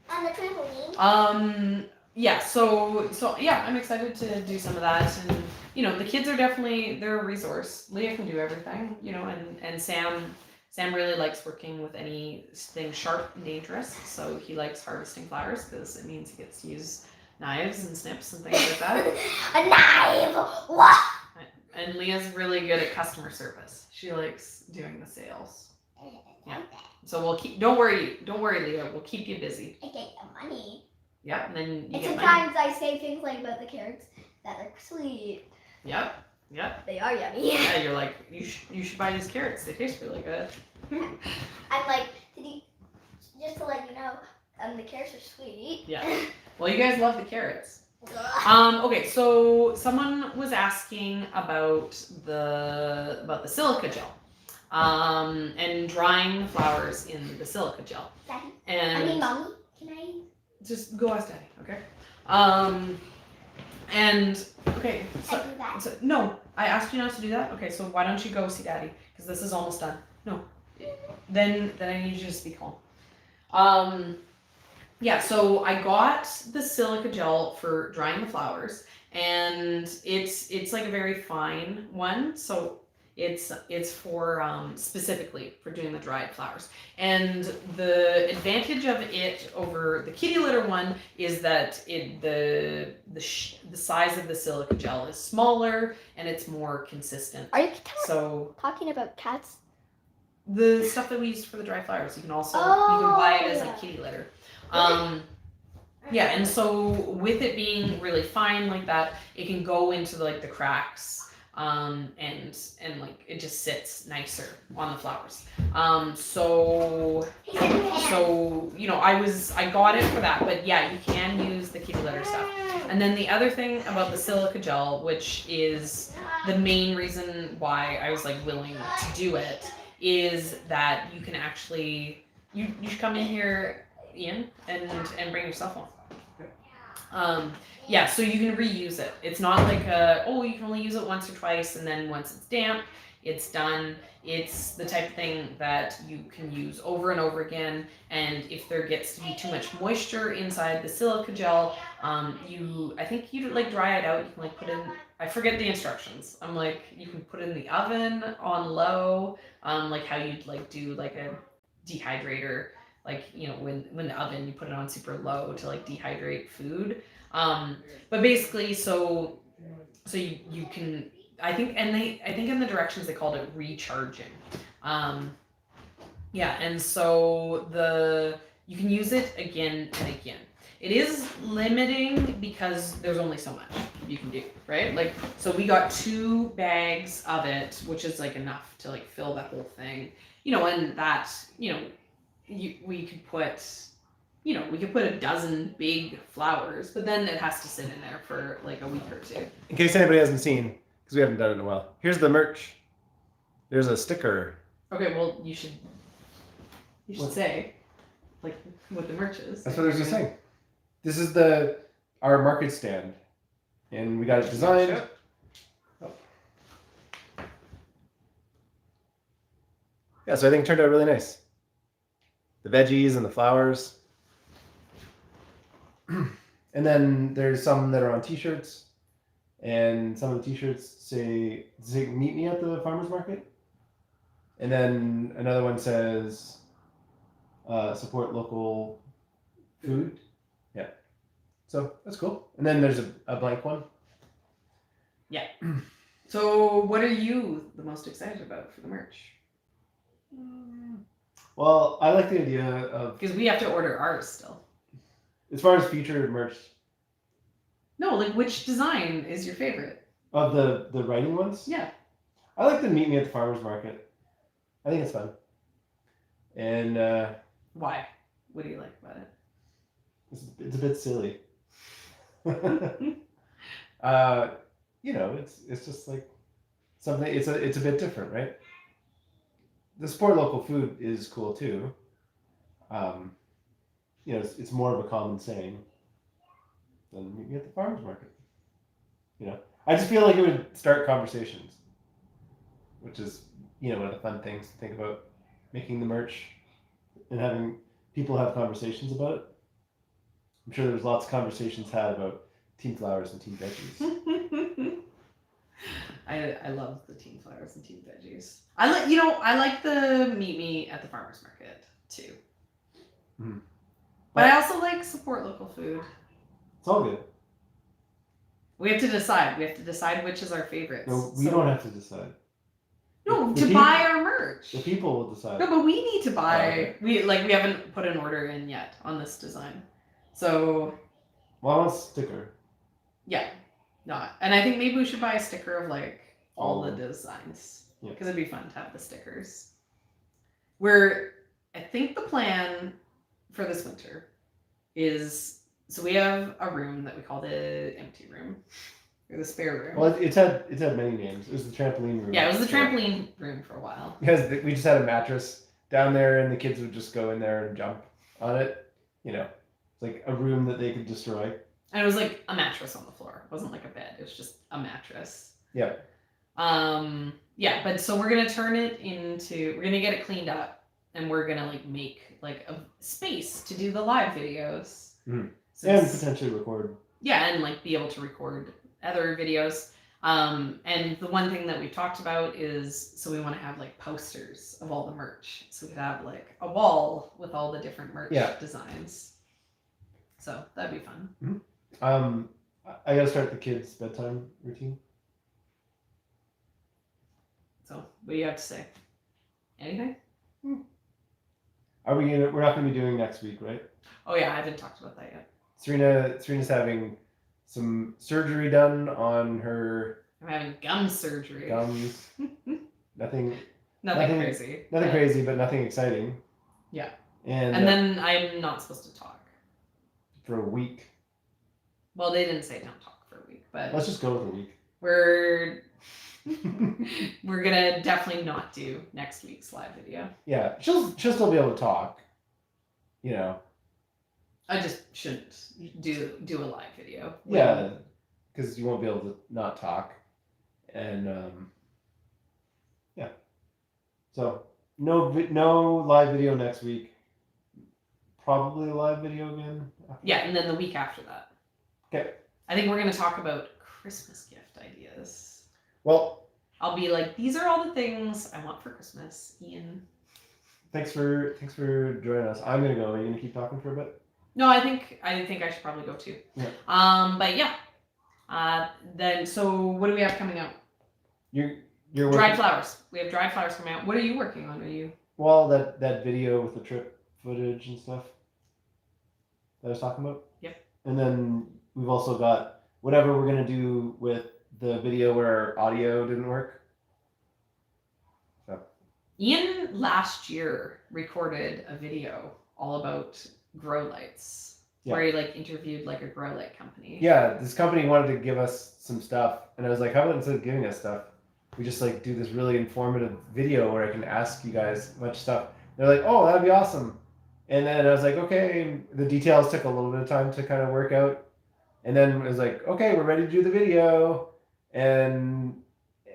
on the trampoline. Yeah, so yeah, I'm excited to do some of that, and you know, the kids are definitely, they're a resource. Leah can do everything, you know, and Sam really likes working with anything sharp and dangerous, so he likes harvesting flowers because it means he gets to use knives and snips and things like that. A knife! What? And Leah's really good at customer service. She likes doing the sales. Yeah. So we'll keep. Don't worry, Leah. We'll keep you busy. I get your money. Yep. And then you And get sometimes I say things like about the carrots that are sweet. Yep. They are yummy. Yeah. You're like, you should buy these carrots. They taste really good. I'm like, just to let you know, the carrots are sweet. Yeah. Well, you guys love the carrots. Okay, so someone was asking about the silica gel, and drying the flowers in the silica gel. Daddy, And Mommy, can I? just go ask Daddy, okay? And okay, I do that. so no, I asked you not to do that. Okay, so why don't you go see Daddy? Because this is almost done. No, then I need you to speak home. Yeah, so I got the silica gel for drying the flowers, and it's like a very fine one, so it's for specifically for doing the dried flowers. And the advantage of it over the kitty litter one is that the size of the silica gel is smaller and it's more consistent. Are you talking about cats? The stuff that we use for the dry flowers, you can also you can buy it as yeah. a kitty litter. Yeah, and so with it being really fine like that, it can go into the cracks, and like it just sits nicer on the flowers. So you know, I got it for that, but yeah, you can use the kitty litter stuff. And then the other thing about the silica gel, which is the main reason why I was like willing to do it, is that you can actually you should come in here, Ian, and bring your cell phone. Yeah, so you can reuse it. It's not like you can only use it once or twice, and then once it's damp, it's done. It's the type of thing that you can use over and over again, and if there gets to be too much moisture inside the silica gel, I think you like dry it out. You can like put in, I forget the instructions. I'm like, you can put it in the oven on low, like how you'd like do like a dehydrator, like, you know, when the oven, you put it on super low to like dehydrate food. But basically, so you can, I think in the directions they called it recharging. Yeah, and so you can use it again and again. It is limiting because there's only so much you can do, right? Like, so we got 2 bags of it, which is like enough to like fill that whole thing, you know, and that, you know, we could put a dozen big flowers, but then it has to sit in there for like a week or 2. In case anybody hasn't seen, because we haven't done it in a while, here's the merch. There's a sticker. Okay, well, you should say like what the merch is. That's what I was just saying. This is our market stand, and we got it designed. Oh. Yeah, so I think it turned out really nice. The veggies and the flowers. And then there's some that are on t-shirts, and some of the t-shirts say meet me at the farmer's market. And then another one says support local food. Yeah. So that's cool. And then there's a blank one. Yeah. So what are you the most excited about for the merch? Well, I like the idea of, because we have to order ours still. As far as featured merch. No, like which design is your favorite? Of the writing ones? Yeah. I like the meet me at the farmer's market. I think it's fun. And why? What do you like about it? It's a bit silly. You know, it's just like something. It's a bit different, right? The support local food is cool too. You know, it's more of a common saying than meet me at the farmer's market. You know, I just feel like it would start conversations, which is, you know, one of the fun things to think about making the merch. and having people have conversations about it. I'm sure there was lots of conversations had about team flowers and team veggies. I love the team flowers and team veggies. I like the meet me at the farmers market too. Mhm. But I also like support local food. It's all good. We have to decide. We have to decide which is our favorites. No, we don't have to decide. No, The to people- buy our merch. The people will decide. No, but we need to buy. okay. We haven't put an order in yet on this design. So Well, I want a sticker. yeah, not. And I think maybe we should buy a sticker of like all the All. designs Yeah. because it'd be fun to have the stickers. I think the plan for this winter is so we have a room that we call the empty room or the spare room. Well, it's had many names. It was the trampoline room. Yeah, it was the trampoline room for a while. Because we just had a mattress down there, and the kids would just go in there and jump on it. You know, it's like a room that they could destroy. And it was like a mattress on the floor. It wasn't like a bed. It was just a mattress. Yeah. Yeah, but so we're gonna turn it into we're gonna get it cleaned up and we're gonna like make like a space to do the live videos. Mhm. So And it's- potentially record. yeah, and like be able to record other videos. And the one thing that we've talked about is so we want to have like posters of all the merch. So we could have like a wall with all the different merch Yeah. designs. So that'd be fun. I gotta start the kids' bedtime routine. So what do you have to say? Anything? We're not gonna be doing next week, right? Oh yeah, I haven't talked about that yet. Serena's having some surgery done on her I'm having gum surgery. gums. Nothing Nothing crazy. but- crazy, but nothing exciting. Yeah. And, And then I'm not supposed to talk. for a week. Well, they didn't say don't talk for a week, but Let's just go with a week. we're gonna definitely not do next week's live video. Yeah, she'll still be able to talk. You know. I just shouldn't do a live video. Yeah, because you won't be able to not talk, and yeah. So no live video next week. Probably a live video again. Yeah, and then the week after that. Okay. I think we're gonna talk about Christmas gift ideas. Well, I'll be like, these are all the things I want for Christmas, Ian. thanks for joining us. I'm gonna go. Are you gonna keep talking for a bit? No, I think I should probably go too. Yeah. But yeah. Then so what do we have coming out? You're Dried working, flowers. We have dried flowers coming out. What are you working on? Are you? well, that video with the trip footage and stuff that I was talking about. Yep. And then we've also got whatever we're gonna do with the video where our audio didn't work. So Ian last year recorded a video all about grow lights, where he like interviewed like a grow light company. yeah, this company wanted to give us some stuff, and I was like, how about instead of giving us stuff, we just like do this really informative video where I can ask you guys a bunch of stuff. They're like, oh, that'd be awesome. And then I was like, okay. The details took a little bit of time to kind of work out, and then it was like, okay, we're ready to do the video, and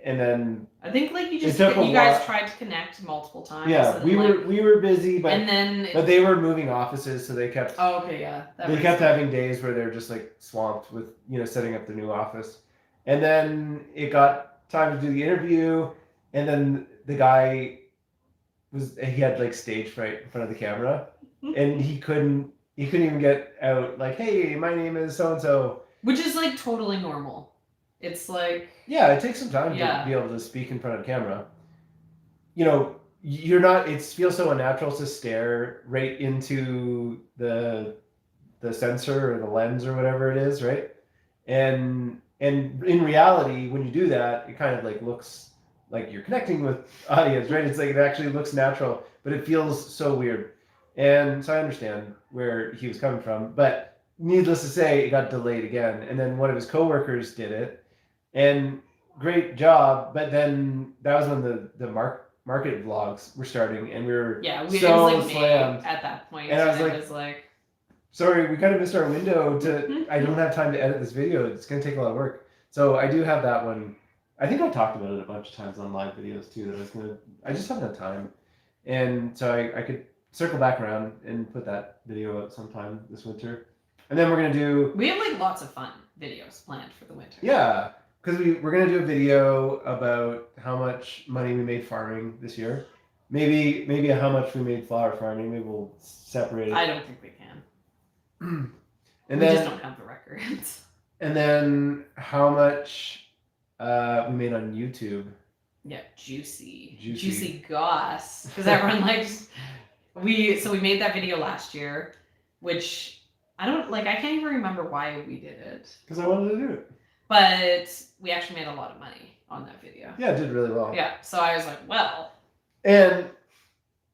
then I think like you took a guys while. tried to connect multiple times. yeah, and, we were busy, but and then but they were moving offices, so they kept oh okay yeah that they makes kept sense. having days where they're just like swamped with setting up the new office, and then it got time to do the interview, and then the guy he had like stage fright in front of the camera, and he couldn't even get out like, hey, my name is so and so. Which is like totally normal. It's like Yeah, it takes some time Yeah. to be able to speak in front of camera. You're not. It feels so unnatural to stare right into the sensor or the lens or whatever it is, right? And in reality, when you do that, it kind of like looks like you're connecting with audience, right? It's like it actually looks natural, but it feels so weird. And so I understand where he was coming from, but needless to say, it got delayed again. And then one of his coworkers did it, and great job. But then that was when the market vlogs were starting, and we were yeah, so it was like May slammed. at that point, And I was it like- was like Sorry, we kind of missed our window to. I don't have time to edit this video. It's gonna take a lot of work. So I do have that one. I think I talked about it a bunch of times on live videos too. I just haven't had time, and so I could circle back around and put that video out sometime this winter. And then we're gonna do We have like lots of fun videos planned for the winter. yeah, because we're gonna do a video about how much money we made farming this year. Maybe how much we made flower farming. Maybe we'll separate it. I don't think we can. And We then just don't have the records. and then how much we made on YouTube. Yeah, juicy Juicy. goss. Because everyone likes we made that video last year, which I can't even remember why we did it. Because I wanted to do it. But we actually made a lot of money on that video. Yeah, it did really well. Yeah. So I was like, well. And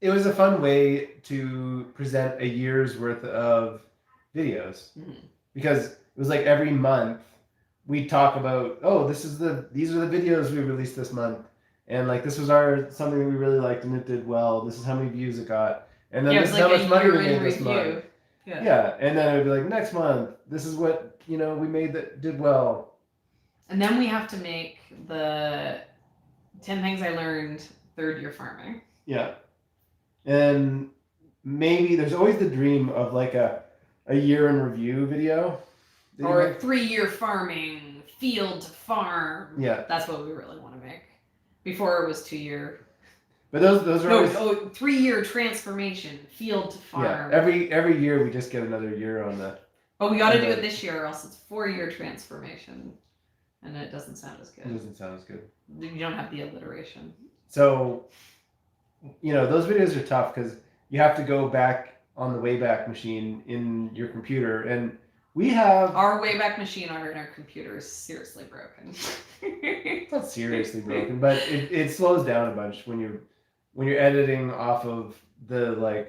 it was a fun way to present a year's worth of videos. Mhm. Because it was like every month we'd talk about, oh, these are the videos we released this month. And like this was something that we really liked and it did well. This is how many views it got. And then Yeah, this it is was how like much a money we year made in this review. month. Yeah. Yeah. And then it would be like next month, this is what, we made that did well. And then we have to make the 10 things I learned third year farming. Yeah. And maybe there's always the dream of like a year in review video. that you Or make. 3-year farming, field to farm. Yeah. That's what we really want to make. Before it was 2-year. But those are always 3-year transformation, field to farm. yeah. Every year we just get another year on that. But we got to do it this year, or else it's 4-year transformation, and it doesn't sound as It good. doesn't sound as good. You don't have the alliteration. So, those videos are tough because you have to go back on the Wayback Machine in your computer, and we have Our Wayback Machine on our computer is seriously broken. it's not seriously broken, but it slows down a bunch when you're editing off of the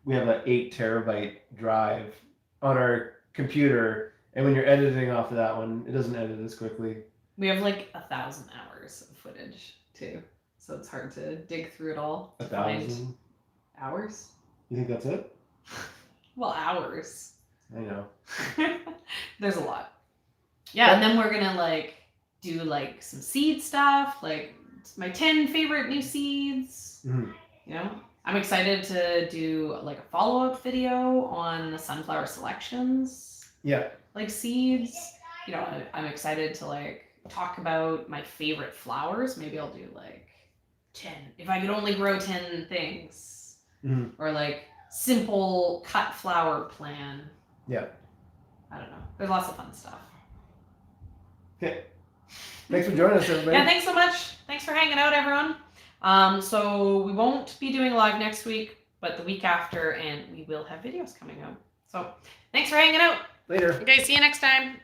we have an 8 terabyte drive on our computer, and when you're editing off of that one, it doesn't edit as quickly. We have like 1,000 hours of footage too, so it's hard to dig through it all. to find 1,000? hours? You think that's it? Well, hours. I know. There's a lot. Yeah, and then we're gonna do some seed stuff, like my 10 favorite new seeds. Mhm. I'm excited to do a follow-up video on the sunflower selections, Yeah. seeds. I'm excited to talk about my favorite flowers. Maybe I'll do 10. If I could only grow 10 things, Mhm. or simple cut flower plan. Yeah. I don't know. There's lots of fun stuff. Okay. Thanks for joining us, everybody. Yeah, thanks so much. Thanks for hanging out, everyone. So we won't be doing live next week, but the week after, and we will have videos coming out. So thanks for hanging out. Later. Okay, see you next time.